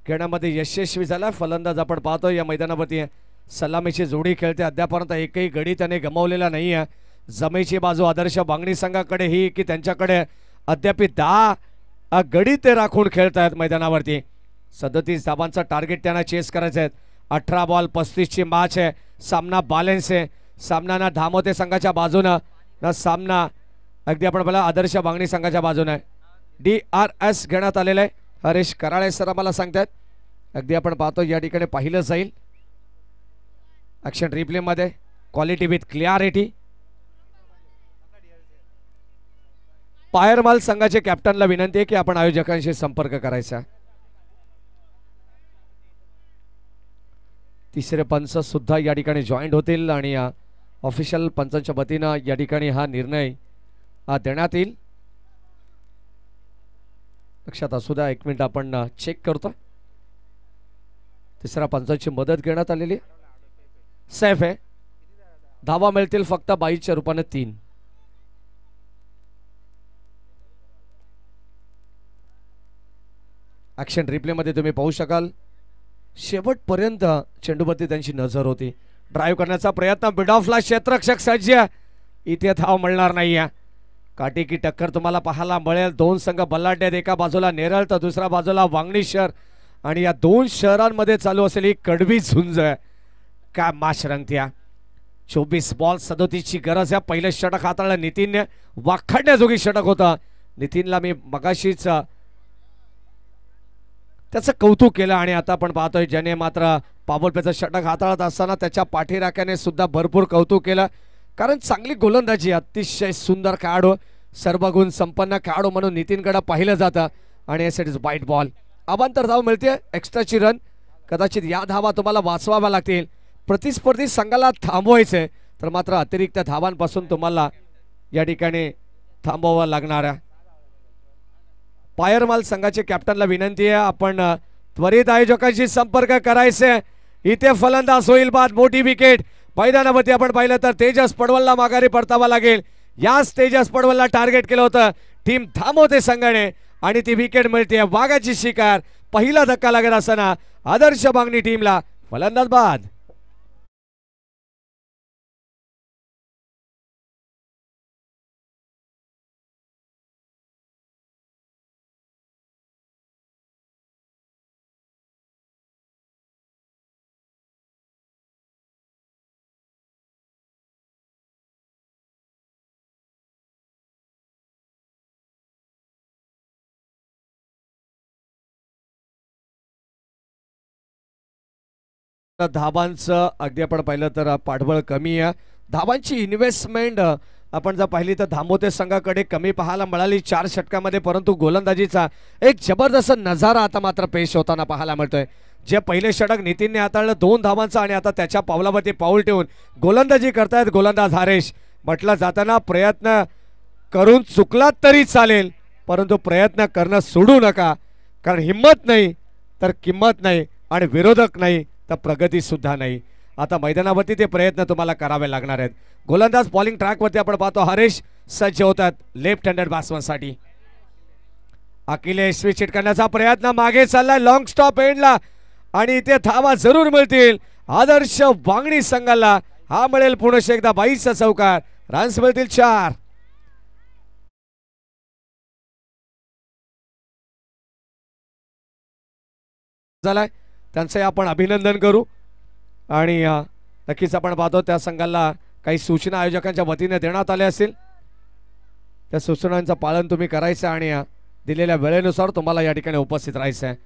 खेळण्यामध्ये यशस्वी झाला. फलंदाज आपण पाहतोय या मैदानावरती सलामीची जोडी खेळते. अद्यापर्यंत एकही गडी त्याने गमावलेला नाही आहे. जमेची बाजू आदर्श बांगणी संघाकडे ही की त्यांच्याकडे अद्याप 10 गडी ते राखून खेळतायत मैदानावरती. 37 धावांचा टार्गेट त्यांना चेस करायचं आहे. 18 बॉल 35ची मॅच आहे. सामना बॅलन्स आहे. सामना ना धामोते संघाच्या बाजूनं ना सामना अगदी आपण बोला आदर्श बांगणी संघाच्या बाजूने DRS घेण्यात आलेलं आहे. हरीश कराळे सर आम्हाला सांगतात. अगदी आपण पाहतो या ठिकाणी पाहिलं जाईल ॲक्शन रिप्ले मध्ये क्वालिटी विथ क्लिअरिटी. पायरमाल संघाचे कॅप्टनला विनंती आहे की आपण आयोजकांशी संपर्क करायचा. तिसरे पंच सुद्धा या ठिकाणी जॉईंट होतील आणि ऑफिशियल पंचांच्या वतीनं या ठिकाणी हा निर्णय देण्यात येईल. लक्षात असू द्या. 1 मिनिट आपण चेक करतो. तिसऱ्या पंचाची मदत घेण्यात आलेली सेफ आहे. धावा मिळतील फक्त 22च्या रूपाने 3. ॲक्शन रिप्ले मध्ये तुम्ही पाहू शकाल शेवटपर्यंत चेंडूवरती त्यांची नजर होती. ड्राईव्ह करण्याचा प्रयत्न मिड ऑफला क्षेत्ररक्षक सज्ज. इथे धाव मिळणार नाहीये. काटी की टक्कर तुम्हाला पाहायला मिळेल. 2 संघ बल्लाढ्य आहेत. एका बाजूला नेरळ तर दुसऱ्या बाजूला वांगणी शहर आणि या 2 शहरांमध्ये चालू असलेली कडवी झुंज आहे. काय माश रंगत्या. 24 बॉल 37 ची गरज आहे. पहिलं षटक हाताळलं नितीनने. वाखाडण्याजोगी षटक होतं. नितीनला मी मगाशीच त्याचं कौतुक केलं आणि आता आपण पाहतोय ज्याने मात्र पावलपेचं षटक हाताळत असताना त्याच्या पाठीराख्याने सुद्धा भरपूर कौतुक केलं. कारण चांगली गोलंदाजी, अतिशय सुंदर खेळाडू, सर्वगुण संपन्न खेळाडू म्हणून नितीनकडे पाहिलं जातं. आणि इट इज वाईट बॉल. अवांतर धाव मिळते. एक्स्ट्राची रन. कदाचित या धावा तुम्हाला वाचवाव्या लागतील. प्रतिस्पर्धी संघाला थांबवायचे तर मात्र अतिरिक्त धावांपासून तुम्हाला या ठिकाणी थांबवावं लागणार आहे. पायरमाल संघाचे कॅप्टनला विनंती आहे आपण त्वरित आयोजकांशी संपर्क करायचे. इथे फलंदाज होईल बाद. मोठी विकेट मैदानावरती आपण पाहिलं तर तेजस पडवलला माघारी परतावा लागेल. याच तेजस पडवलला टार्गेट केलं होतं टीम धामोते संघाने आणि ती विकेट मिळते. वाघाची शिकार. पहिला धक्का लागत असताना आदर्श बांगणी टीमला फलंदाज बाद. धावांचं अगदी आपण पाहिलं तर पाठबळ कमी आहे. धावांची इन्व्हेस्टमेंट आपण जर पाहिली तर धामोते संघाकडे कमी पाहायला मिळाली 4 षटकामध्ये. परंतु गोलंदाजीचा एक जबरदस्त नजारा आता मात्र पेश होताना पाहायला मिळतोय. जे पहिले षटक नितीनने हाताळलं 2 धावांचं आणि आता त्याच्या पावलावरती पाऊल ठेवून गोलंदाजी करतायत गोलंदाज हरेश. म्हटलं जाताना प्रयत्न करून चुकलात तरी चालेल परंतु प्रयत्न करणं सोडू नका. कारण हिम्मत नाही तर किंमत नाही आणि विरोधक नाही तर प्रगती सुद्धा नाही. आता मैदानावरती ते प्रयत्न तुम्हाला करावे लागणार आहेत. गोलंदाज बॉलिंग ट्रॅकवरती आपण पाहतो हरेश सज्ज होतात लेफ्ट हँडेड बॅट्समनसाठी. अखिलेश स्विच हिट करण्याचा प्रयत्न मागे चाललाय लॉंग स्टॉप एंडला आणि इथे धावा जरूर मिळतील आदर्श बांगणी संघाला. हा मिळेल पुन्हा एकदा 22चा चौकार. रन्स मिळतील 4. झालाय त्यांचे आपण अभिनंदन करू आणि नक्कीच आपण पाहतो त्या संघाला काही सूचना आयोजकांच्या वतीने देण्यात आल्या असतील. त्या सूचनांचं पालन तुम्ही करायचं आणि दिलेल्या वेळेनुसार तुम्हाला या ठिकाणी उपस्थित राहायचं आहे.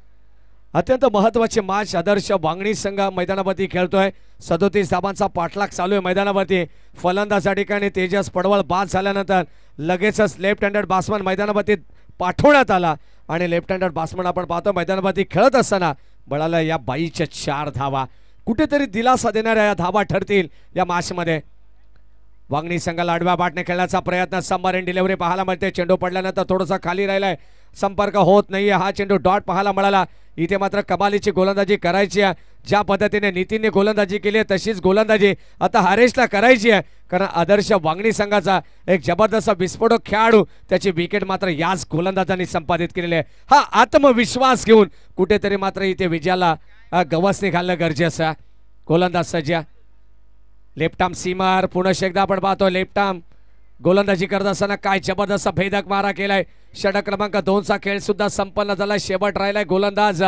अत्यंत महत्त्वाची मॅच आदर्श बांगणी संघ मैदानावरती खेळतोय. 37 धावांचा पाठलाग चालू आहे मैदानावरती. फलंदाज या ठिकाणी तेजस पडवळ बाद झाल्यानंतर लगेचच लेफ्ट हँडेड बॅट्समन मैदानावरती पाठवण्यात आला आणि लेफ्ट हँडेड बॅट्समन आपण पाहतो मैदानावरती खेळत असताना बळाला या 22च्या 4 धावा. कुठेतरी दिलासा देणाऱ्या या धावा ठरतील या मॅचमध्ये. वांगणी संघाला आडव्या बाटने खेळण्याचा प्रयत्न. समर इन डिलिव्हरी पाहायला मिळते. चेंडू पडल्यानंतर थोडासा खाली राहिलाय संपर्क होत नाहीये. हा चेंडू डॉट पाहायला मिळाला. इथे मात्र कमालीची गोलंदाजी करायची आहे. ज्या पद्धतीने नितीनने गोलंदाजी केली आहे तशीच गोलंदाजी आता हरेशला करायची आहे. कारण आदर्श वांगणी संघाचा एक जबरदस्त विस्फोटक खेळाडू त्याची विकेट मात्र याच गोलंदाजांनी संपादित केलेली आहे. हा आत्मविश्वास घेऊन कुठेतरी मात्र इथे विजयाला गवसणी घालणं गरजेचं आहे. गोलंदाज सज्जा लेफ्ट आर्म सीमार पुन्हा एकदा आपण पाहतो लेफ्ट आर्म गोलंदाजी करत असताना काय जबरदस्त भेदक मारा केलाय. षटक क्रमांक 2 चा खेळ सुद्धा संपन्न झाला. शेवट राहिलाय गोलंदाज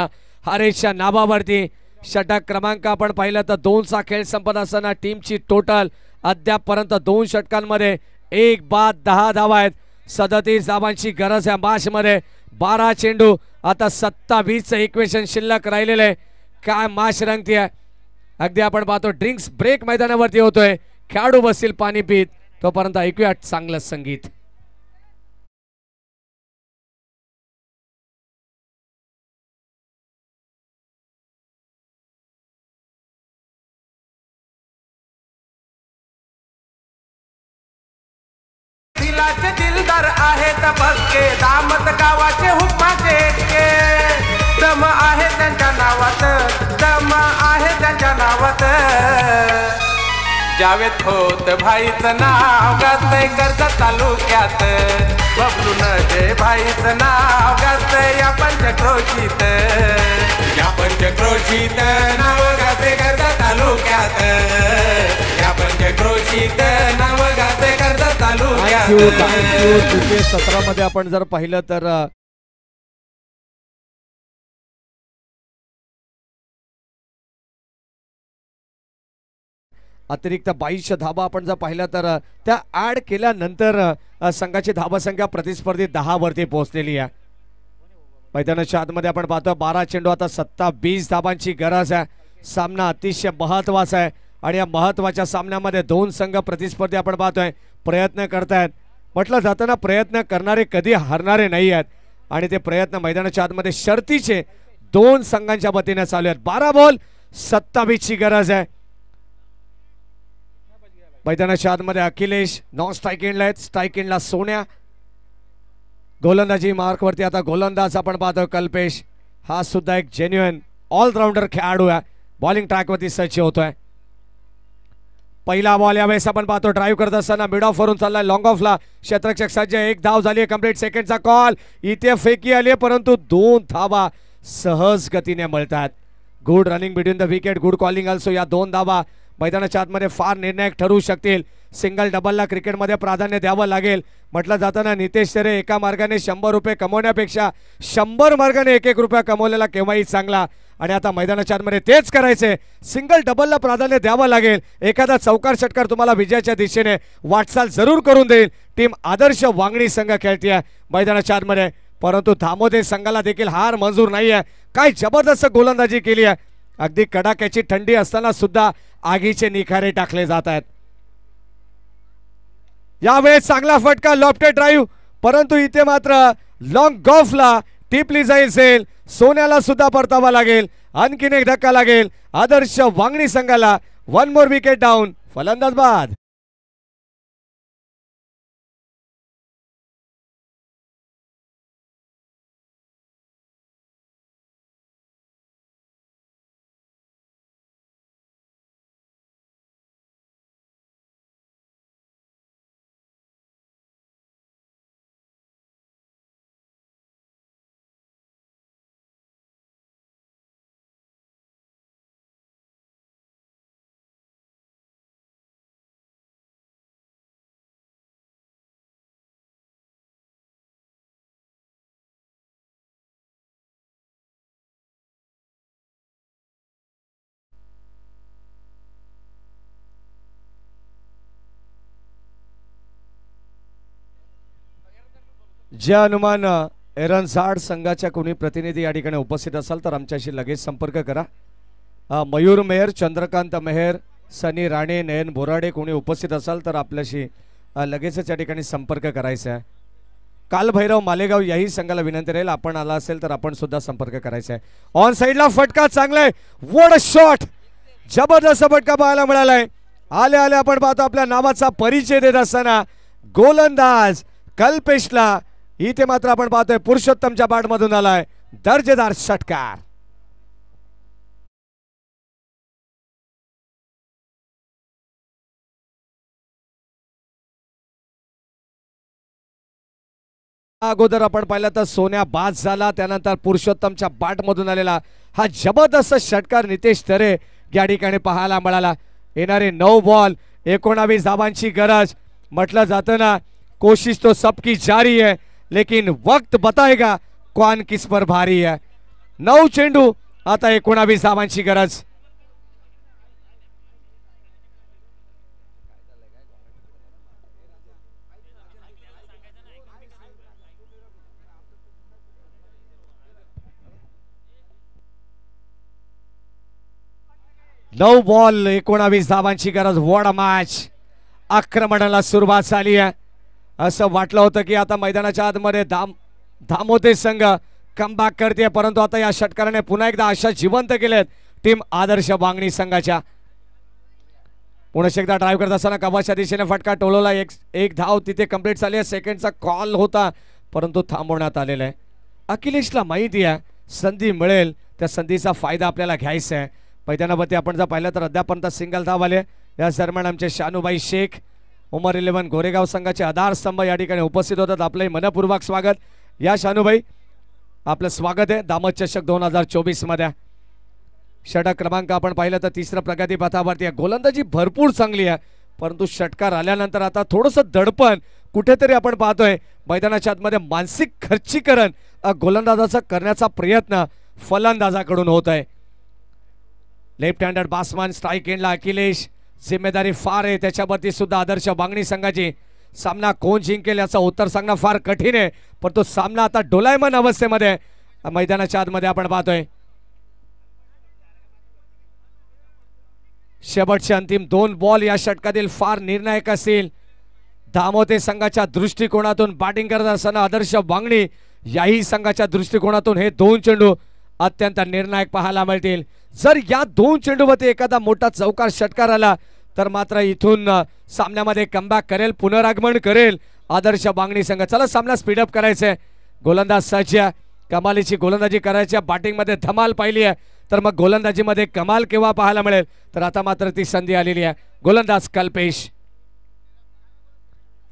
हरेशच्या नावावरती. षटक क्रमांक आपण पाहिलं तर 2 चा खेळ संपत असताना टीमची टोटल अद्यापपर्यंत 2 षटकांमध्ये 1 बाद 10 धावा आहेत. 37 धावांची गरज आहे मॅच मध्ये. 12 चेंडू आता 27 इक्वेशन शिल्लक राहिलेले आहे. काय मॅच रंगतीये. अगदी आपण पाहतो ड्रिंक्स ब्रेक मैदानावरती होतोय. खेळाडू बसतील पाणी पीत तोपर्यंत ऐकूया चांगलं संगीत. दिलाचे दिलदार आहेत पक्के दामत गावाचे हुकमाचे एक्के. दम आहे त्यांच्या नावात दम आहे त्यांच्या नावात. जावेद होत भाईचं नाव गाजतंय कर्जत तालुक्यात. बबलून जय भाईचं नाव गाजतंय या पंचक्रोशीत. या पंचक्रोशीत नाव गाजते कर्जत तालुक्यात. या पंचक्रोशीत नाव गाजते कर्जत तालुक्यात. 17 मध्ये आपण जर पाहिलं तर अतिरिक्त 22 धाबा आपण जर पाहिलं तर त्या ऍड केल्यानंतर संघाची धाबा संख्या प्रतिस्पर्धी 10 वरती पोहोचलेली आहे. मैदानाच्या आतमध्ये आपण पाहतो 12 चेंडू आता 27 धाबांची गरज आहे. सामना अतिशय महत्वाचा आहे आणि या महत्वाच्या सामन्यामध्ये 2 संघ प्रतिस्पर्धी आपण पाहतोय प्रयत्न करतायत. म्हटलं जातं ना प्रयत्न करणारे कधी हरणारे नाही आहेत आणि ते प्रयत्न मैदानाच्या आतमध्ये शर्तीचे 2 संघांच्या वतीने चालू आहेत. 12 बॉल 27 ची गरज आहे. मैदानाच्या आतमध्ये अखिलेश नॉन स्ट्राईक एंडला आहेत. स्ट्राईक एंडला सोन्या. गोलंदाजी मार्कवरती आता गोलंदाज आपण पाहतो कल्पेश. हा सुद्धा एक जेन्युइन ऑलराऊंडर खेळाडू आहे. बॉलिंग ट्रॅकवरती सज्ज होतोय. पहिला बॉल यावेळेस आपण पाहतो ड्राईव्ह करत असताना मिड ऑफ वरून चाललाय लॉंग ऑफला. क्षेत्ररक्षक सज्ज. 1 धाव झाली आहे कंप्लीट. सेकंडचा कॉल इथे फेकी आली आहे परंतु 2 धावा सहज गतीने मिळतात. Good running between the wicket. Good calling also. या 2 धावा मैदानाच्या आतमध्ये फार निर्णायक ठरू शकतील. सिंगल डबलला क्रिकेटमध्ये प्राधान्य द्यावं लागेल. म्हटलं जातं ना नितेश तेरे एका मार्गाने 100 रुपये कमवण्यापेक्षा 100 मार्गाने 1-1 रुपया कमवलेला केव्हाही चांगला. आणि आता मैदानाच्या आतमध्ये तेच करायचे. सिंगल डबलला प्राधान्य द्यावं लागेल. एखादा चौकार षटकार तुम्हाला विजयाच्या दिशेने वाटचाल जरूर करून देईल. टीम आदर्श वांगणी संघ खेळते मैदानाच्या आतमध्ये परंतु धामोदे संघाला देखील हार मंजूर नाहीये. काय जबरदस्त गोलंदाजी केली आहे. अगदी कडाक्याची थंडी असताना सुद्धा आगीचे निखारे टाकले जात आहेत. यावेळेस चांगला फटका लॉफ्टेड ड्राईव्ह परंतु इथे मात्र लॉंग गॉफला टिपली जाईल. सोन्याला सुद्धा परतावा लागेल. आणखीन एक धक्का लागेल आदर्श वांगणी संघाला. 1 मोर विकेट डाऊन. फलंदाज बाद. जय हनुमान एरनझाड संघाच्या कोणी प्रतिनिधी या ठिकाणी उपस्थित असाल तर आमच्याशी लगेच संपर्क करा. मयूर मेहर, चंद्रकांत मेहर, सनी राणे, नयन बोराडे कोणी उपस्थित असाल तर आपल्याशी लगेचच या ठिकाणी संपर्क करायचा आहे. कालभैरव मालेगाव याही संघाला विनंती राहील आपण आला असेल तर आपण सुद्धा संपर्क करायचा आहे. ऑन साइडला फटका चांगला आहे. What a shot. जबरदस्त फटका पाहायला मिळालाय. आले आले आपण पाहतो आपल्या नावाचा परिचय देत असताना गोलंदाज कल्पेशला इथे मात्र आपण पाहतोय पुरुषोत्तमच्या बॅट मधून आलाय दर्जेदार षटकार. अगोदर आपण पाहिलं तर सोन्या बाद झाला, त्यानंतर पुरुषोत्तमच्या बॅट मधून आलेला हा जबरदस्त षटकार नितेश तरे या ठिकाणी पाहायला मिळाला. येणारे 9 बॉल 19 धावांची गरज. म्हटलं जातं ना, कोशिश तो सबकी जारी है लेकिन वक्त बताएगा कौन किस पर भारी है. 9 चेंडू आता 19 धावांची गरज. नऊ बॉल 19 धावांची गरज. What a match. आक्रमणाला सुरुवात झाली आहे. असं वाटलं होतं की आता मैदानाच्या आतमध्ये धामोते संघ कमबॅक करते, परंतु आता या षटकाराने पुन्हा एकदा आशा जिवंत केलेत टीम आदर्श वांगणी संघाच्या. पुन्हा एकदा ड्राईव्ह करत असताना कबाच्या दिशेने फटका टोलवला. एक धाव तिथे कंप्लीट झाली आहे. सेकंडचा कॉल होता परंतु थांबवण्यात आलेला आहे. अखिलेशला माहिती आहे संधी मिळेल, त्या संधीचा फायदा आपल्याला घ्यायचा आहे. मैदानावरती आपण जर पाहिलं तर अद्यापर्यंत सिंगल धाव आले. या दरम्यान आमचे शानूबाई शेख उमर 11 गोरेगाव संघाचे आधारस्तंभ या ठिकाणी उपस्थित होतात. आपले मनपूर्वक स्वागत. या शानूबाई आपलं स्वागत आहे दामद चषक 2024 मध्ये. षटक क्रमांक आपण पाहिलं तर तिसरं प्रगती पथावरती आहे. गोलंदाजी भरपूर चांगली आहे परंतु षटकार आल्यानंतर आता थोडंसं दडपण कुठेतरी आपण पाहतोय. मैदानाच्या आतमध्ये मानसिक खर्चीकरण गोलंदाजाचा करण्याचा प्रयत्न फलंदाजाकडून होत आहे. लेफ्ट हँडेड बासमन स्ट्राइक एंडला अखिलेश. जिम्मेदारी फार आहे त्याच्यावरती सुद्धा आदर्श वांगणी संघाची. सामना कोण जिंकेल याचं उत्तर सांगणं फार कठीण आहे, पण तो सामना आता डोलायमान अवस्थेमध्ये मैदानाच्या आतमध्ये आपण पाहतोय. शेवटचे अंतिम 2 बॉल या षटकातील फार निर्णायक असतील. धामोते संघाच्या दृष्टिकोनातून बॅटिंग करत असताना आदर्श वांगणी याही संघाच्या दृष्टिकोनातून हे 2 चेंडू अत्यंत निर्णायक पाहायला मिळतील. जर या 2 चेंडूवरती एखादा मोठा चौकार षटकार आला तर मात्र इथून सामन्यामध्ये कमबॅक करेल, पुनरागमन करेल आदर्श वांगणी संघ. चला सामना स्पीडअप करायचंय. गोलंदाज सज्ज, कमालीची गोलंदाजी करायची. बॅटिंगमध्ये धमाल पाहिली आहे तर मग गोलंदाजीमध्ये कमाल केव्हा पाहायला मिळेल, तर आता मात्र ती संधी आलेली आहे. गोलंदाज कल्पेश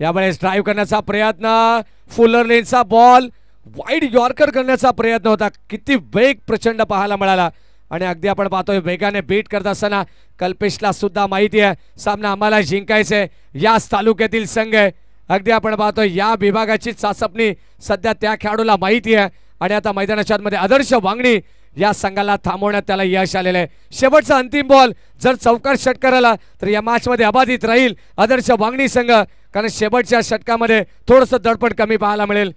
यावेळेस ड्राईव्ह करण्याचा प्रयत्न. फुलर लेनचा बॉल वाईड यॉर्कर करण्याचा प्रयत्न होता. किती वेग प्रचंड पाहायला मिळाला आणि अगदी आपण पाहतोय वेगाने बीट करत असताना कल्पेशला सुद्धा माहिती आहे सामना आम्हाला जिंकायचंय. याच तालुक्यातील संघ आहे. अगदी आपण पाहतोय या विभागाची चाचपणी सध्या त्या खेळाडूला माहिती आहे आणि आता मैदानाच्या आतमध्ये आदर्श वांगणी या संघाला थांबवण्यात त्याला यश आलेलं आहे. शेवटचा अंतिम बॉल जर चौकार षटकार आला तर या मॅच मध्ये अबाधित राहील आदर्श वांगणी संघ, कारण शेवटच्या षटकामध्ये थोडंसं दडपण कमी पाहायला मिळेल.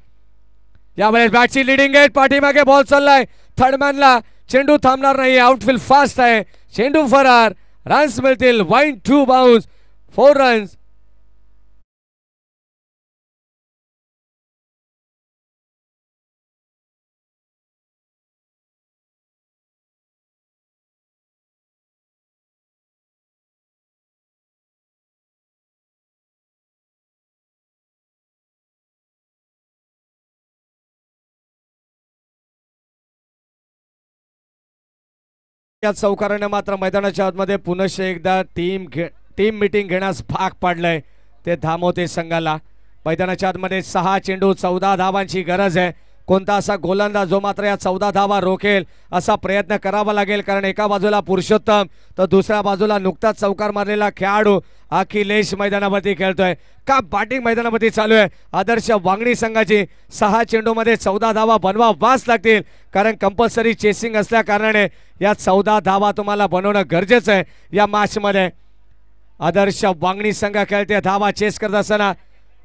यावेळेस बॅटची लिडिंग आहे. पाठीमागे बॉल चाललाय थर्डमॅनला. चेंडू थांबणार नाही. आउटफील्ड फास्ट आहे. चेंडू फरार. रन्स मिळतील. 1-2 बाउन्स 4 रन्स. या चौकाराने मात्र मैदानाच्या आतमध्ये पुनश्च एकदा टीम मीटिंग घेण्यास भाग पाडलंय ते धामोते संघाला. मैदानाच्या आतमध्ये 6 चेंडू 14 धावांची गरज आहे. कोणता असा गोलंदाज जो मात्र या 14 धावा रोखेल असा प्रयत्न करावा लागेल, कारण एका बाजूला पुरुषोत्तम तर दुसऱ्या बाजूला नुकताच चौकार मारलेला खेळाडू अखिलेश मैदानावरती खेळतोय. का बॅटिंग मैदानावरती चालू आहे आदर्श वांगणी संघाची. 6 चेंडूमध्ये 14 धावा बनवावाच लागतील, कारण कंपल्सरी चेसिंग असल्या कारणाने या 14 धावा तुम्हाला बनवणं गरजेचं आहे या मॅच मध्ये. आदर्श वांगणी संघ खेळते. धावा चेस करत असताना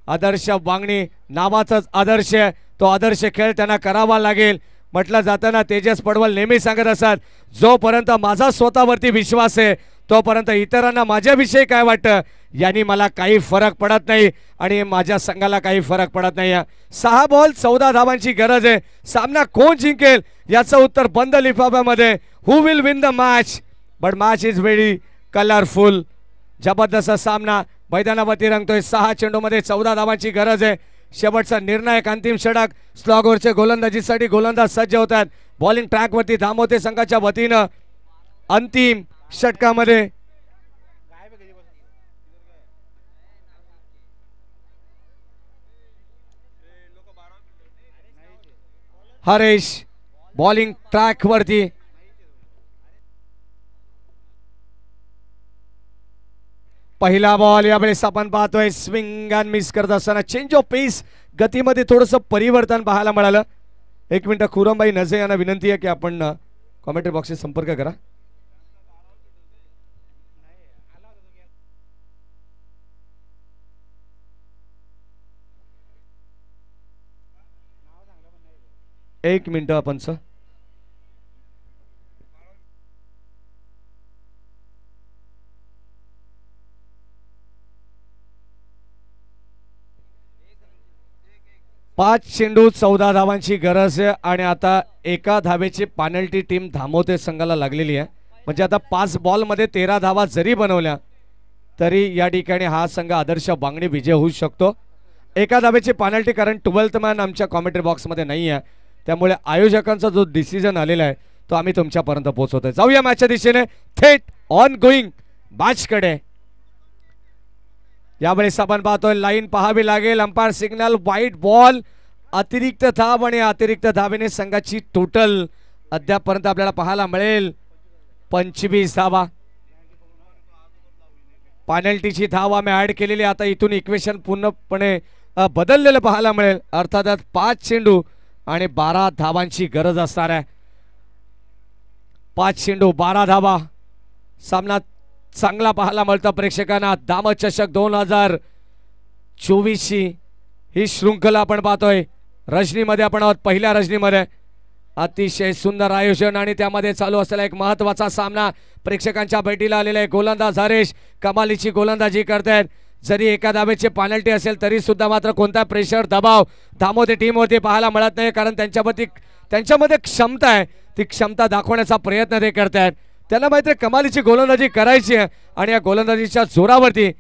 आदर्श वांगणी नावाचाच आदर्श, तो आदर्श खेळ त्यांना करावा लागेल. म्हटलं जातं ना, तेजस पडवल नेहमी सांगत असतात, जोपर्यंत माझा स्वतःवरती विश्वास आहे तोपर्यंत इतरांना माझ्याविषयी काय वाटतं यांनी मला काही फरक पडत नाही आणि माझ्या संघाला काही फरक पडत नाही. 6 बॉल 14 धावांची गरज आहे. सामना कोण जिंकेल याचं उत्तर बंद लिफाफ्यामध्ये. Who will win the match, but match is very colourful. जबरदस्त सामना मैदानावरती रंगतोय. 6 चेंडूमध्ये 14 धावांची गरज आहे. शेवटचा निर्णायक अंतिम षटक स्लॉगवरचे गोलंदाजीसाठी गोलंदाज सज्ज होत आहेत. बॉलिंग ट्रॅकवरती धामोते संघाच्या वतीनं अंतिम षटकामध्ये हरेश बॉलिंग ट्रॅक वरती पहिला बॉल यावेळेस आपण पाहतोय स्विंग अँड मिस करत असताना चेंज ऑफ पेस गतीमध्ये थोडंसं परिवर्तन पाहायला मिळालं. एक मिनिट खुरमबाई नजे यांना विनंती आहे की आपण कॉमेंट्री बॉक्सशी संपर्क करा. एक मिनिट आपण सर 5 चेंडू 14 धावांची गरज आहे आणि आता एका धावेची पेनल्टी टीम धामोते संघाला लागलेली आहे. म्हणजे आता 5 बॉल मध्ये 13 धावा जरी बनवल्या तरी या ठिकाणी हा संघ आदर्श बांगणी विजय होऊ शकतो. एका धावेची पेनल्टी कारण 12th मॅन आमच्या कॉमेंट्री बॉक्स मध्ये नाही आहे, त्यामुळे आयोजकांचा जो डिसिजन आलेला आहे तो आम्ही तुमच्यापर्यंत पोहोचवतोय. जाऊया मॅचच्या दिशेने थेट ऑन गोईंग मॅच कडे. यावेळेस आपण पाहतोय लाईन पाहावी लागेल. अंपायर सिग्नल व्हाईट बॉल अतिरिक्त धाव आणि अतिरिक्त धावेने संघाची टोटल अद्यापर्यंत आपल्याला पाहायला मिळेल 25 धावा. पेनल्टीची धाव आम्ही ऍड केलेली. आता इथून इक्वेशन पूर्णपणे बदललेलं पाहायला मिळेल. अर्थातच 5 चेंडू आणि 12 धावांची गरज असणार आहे. 5 चेंडू 12 धावा. सामना चांगला पाहायला मिळतो प्रेक्षकांना. दामचषक 2024 ही शृंखला आपण पाहतोय. रजनीमध्ये आपण आहोत, पहिल्या रजनीमध्ये. अतिशय सुंदर आयोजन आणि त्यामध्ये चालू असलेला एक महत्त्वाचा सामना. प्रेक्षकांच्या भेटीला आलेला आहे गोलंदाज हरेश कमालीची गोलंदाजी करतायत. जरी एका धावेची पेनल्टी असेल तरी सुद्धा मात्र कोणता प्रेशर दबाव धामोते टीमवरती पाहायला मिळत नाही, कारण त्यांच्यामध्ये क्षमता आहे. ती क्षमता दाखवण्याचा प्रयत्न ते करतायत. त्यांना माहिती आहे कमालीची गोलंदाजी करायची आहे आणि या गोलंदाजीच्या जोरावरती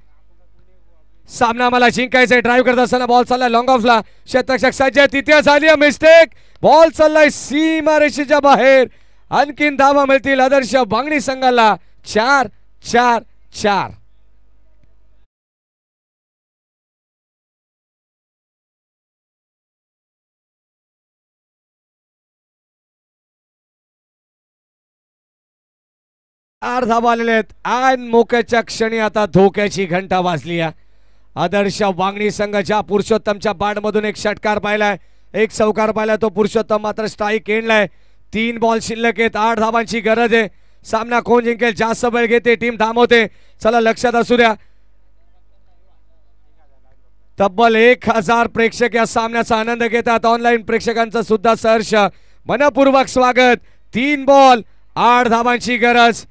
सामना मला जिंकायचा आहे. ड्राईव्ह करत असताना बॉल चाललाय लॉंग ऑफला. क्षेत्ररक्षक सज्ज आहे. तिथे झाली आहे मिस्टेक. बॉल चाललाय सीमारेषेच्या बाहेर. आणखीन धावा मिळतील आदर्श बांगणी संघाला. 4-4-4. धावा आलेले आहेत. आणि मोक्याच्या क्षणी आता धोक्याची घंटा वाजली आहे. आदर्श बांगणी संघ ज्या पुरुषोत्तमच्या बॅटमधून एक षटकार पाहिलाय, एक चौकार पाहिलाय, तो पुरुषोत्तम मात्र स्ट्राईक एंडलाय. 3 बॉल शिल्लक आहेत. 8 धावांची गरज आहे. सामना कोण जिंकेल? जास्त वेळ घेते टीम धामोते. चला लक्षात असू द्या, तब्बल 1000 प्रेक्षक या सामन्याचा आनंद घेतात. ऑनलाईन प्रेक्षकांचं सुद्धा सहर्ष मनपूर्वक स्वागत. 3 बॉल 8 धावांची गरज.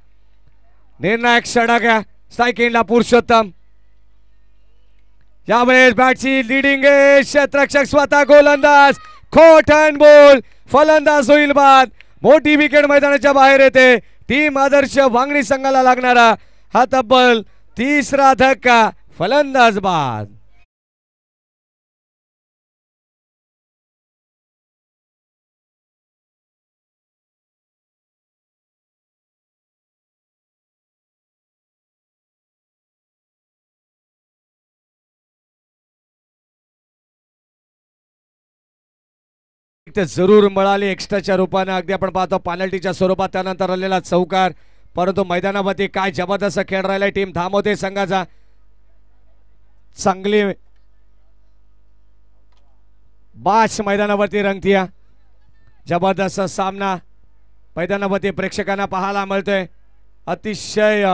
निर्णायक षटक आहे. स्ट्राईक एंडला पुरुषोत्तम. यावेळेस बॅटची लिडिंग आहे. क्षेत्ररक्षक स्वतः गोलंदाज. खोटन बोल. फलंदाज होईल बाद. मोठी विकेट मैदानाच्या बाहेर येते. टीम आदर्श बांगणी संघाला लागणारा हा तब्बल 3रा धक्का. फलंदाज बाद. जरूर मिळाली एक्स्ट्राच्या रूपाने. अगदी आपण पाहतो पेनल्टीच्या स्वरूपात त्यानंतर आलेला चौकार. परंतु मैदानावरती काय जबरदस्त खेळ राहिलाय टीम धामोते संघाचा. चांगली बाश मैदानावरती रंगतीया. जबरदस्त सामना मैदानावरती प्रेक्षकांना पाहायला मिळतोय. अतिशय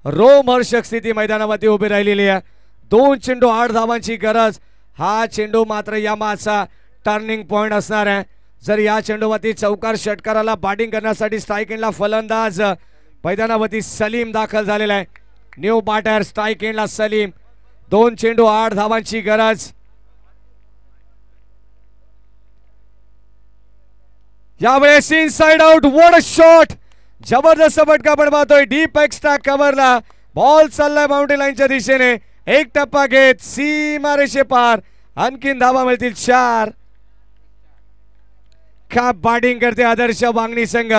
रोमहर्षक स्थिती मैदानावरती उभी राहिलेली आहे. 2 चेंडू 8 धावांची गरज. हा चेंडू मात्र या मॅचचा टर्निंग पॉइंट असणार आहे. जर या चेंडूवरती चौकार षटकाराला बॅटिंग करण्यासाठी स्ट्राईक एंडला फलंदाज मैदानावरती सलीम दाखल झालेला आहे. न्यू बॅटर स्ट्राईक एंडला सलीम. 2 चेंडू 8 धावांची गरज. यावेळेस inside out. What a shot. जबरदस्त फटका आपण पाहतोय. डीप एक्स्ट्रा कव्हरला बॉल चाललाय बाउंड्री लाईनच्या दिशेने. एक टप्पा घेत सीमारेषे पार. आणखीन धावा मिळतील 4. का बॅटिंग करते आदर्श वांगणी संघ.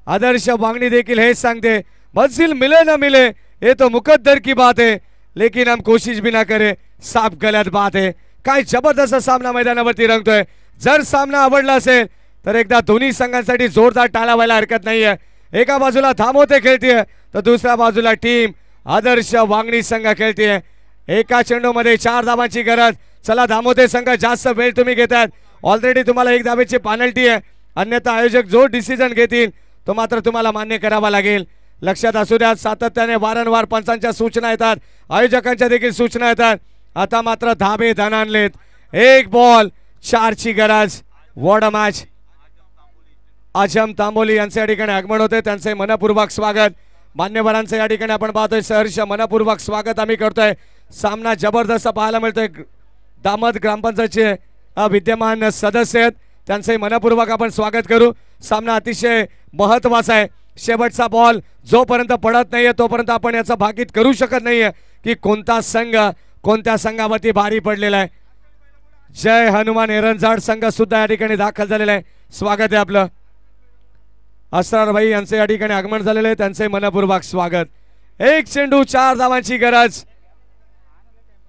आदर्श वांगणी देखील हेच सांगते मंजिल मिले ना मिले ये तो मुकद्दर की बात है, लेकिन हम कोशिश भी ना करे साफ गलत बात है. काय जबरदस्त सामना मैदानावरती रंगतोय. जर सामना आवडला असेल तर एकदा दोन्ही संघांसाठी जोरदार टाळ्या व्हायला हरकत नाहीये. एका बाजूला धामोते खेळतीये तर दुसऱ्या बाजूला टीम आदर्श वांगणी संघ खेळतीये. एका चेंडूमध्ये 4 धावांची गरज. चला धामोते संघ जास्त वेळ तुम्ही घेतात. ऑलरेडी तुम्हाला 1 धावेची पेनल्टी आहे, अन्यथा आयोजक जो डिसिजन घेतील तो मात्र तुम्हाला मान्य करावा लागेल. लक्षात असू द्या सातत्याने वारंवार पंचांच्या सूचना येतात, आयोजकांच्या देखील सूचना येतात. आता मात्र धाबे धन आणलेत. 1 बॉल 4 ची गरज. What a match. आजम तांबोली यांचे या ठिकाणी आगमन होते, त्यांचे मनपूर्वक स्वागत. मान्यवरांचे या ठिकाणी आपण पाहतोय सहर्ष मनपूर्वक स्वागत आम्ही करतोय. सामना जबरदस्त पाहायला मिळतोय. दामद ग्रामपंचायतचे विद्यमान सदस्य आहेत, त्यांचे मनपूर्वक आपण स्वागत करू. सामना अतिशय महत्वाचा आहे. शेवटचा बॉल जोपर्यंत पडत नाहीये तोपर्यंत आपण याचा भाकीत करू शकत नाहीये की कोणता संघ कोणत्या संघावरती भारी पडलेला आहे. जय हनुमान एरंजाड संघ सुद्धा या ठिकाणी दाखल झालेला आहे. स्वागत आहे आपलं. असरार भाई यांचे या ठिकाणी आगमन झालेले आहे, त्यांचे मनपूर्वक स्वागत. 1 चेंडू 4 धावांची गरज.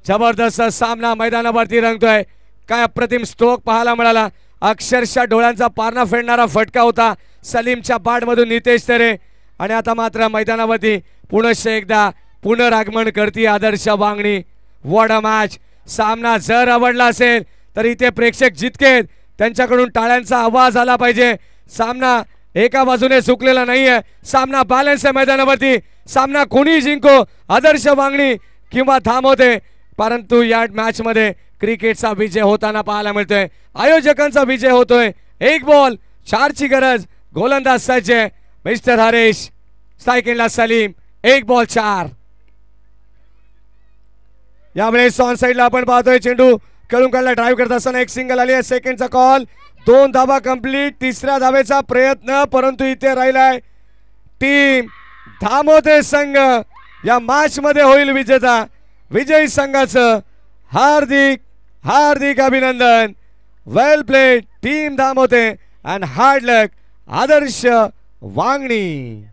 जबरदस्त सामना मैदानावरती रंगतोय. काय अप्रतिम स्ट्रोक पाहायला मिळाला. अक्षरशः डोळ्यांचा पारणा फेडणारा फटका होता सलीमच्या बॅटमधून नितेश तरे. आणि आता मात्र मैदानावरती पुनश्च एकदा पुनरागमन करते Adarsh Wangani. What a match. सामना जर आवडला असेल तर इथे प्रेक्षक जितके त्यांच्याकडून टाळ्यांचा आवाज आला पाहिजे. सामना एका बाजूने सुकलेला नाहीये, सामना बॅलन्स आहे मैदानावरती. सामना कोणी जिंको आदर्श वांगणी किंवा धामोते, परंतु या मॅच मध्ये क्रिकेटचा विजय होताना पाहायला मिळतोय. आयोजकांचा विजय होतोय. 1 बॉल 4 ची गरज. गोलंदाज सज्ज मिस्टर हरेश. सायकलला सलीम. 1 बॉल 4. यावेळेस ऑन साइडला आपण पाहतोय चेंडू खेळून काढला. ड्राईव्ह करत असताना 1 सिंगल आली आहे. सेकंडचा कॉल. 2 धावा कंप्लीट. 3ऱ्या धावेचा प्रयत्न, परंतु इथे राहिलाय टीम धामोते संघ. या मॅच मध्ये होईल विजेता. विजयी संघाचं हार्दिक हार्दिक अभिनंदन. Well played team Dhamote and hard luck Adarsh Vangani.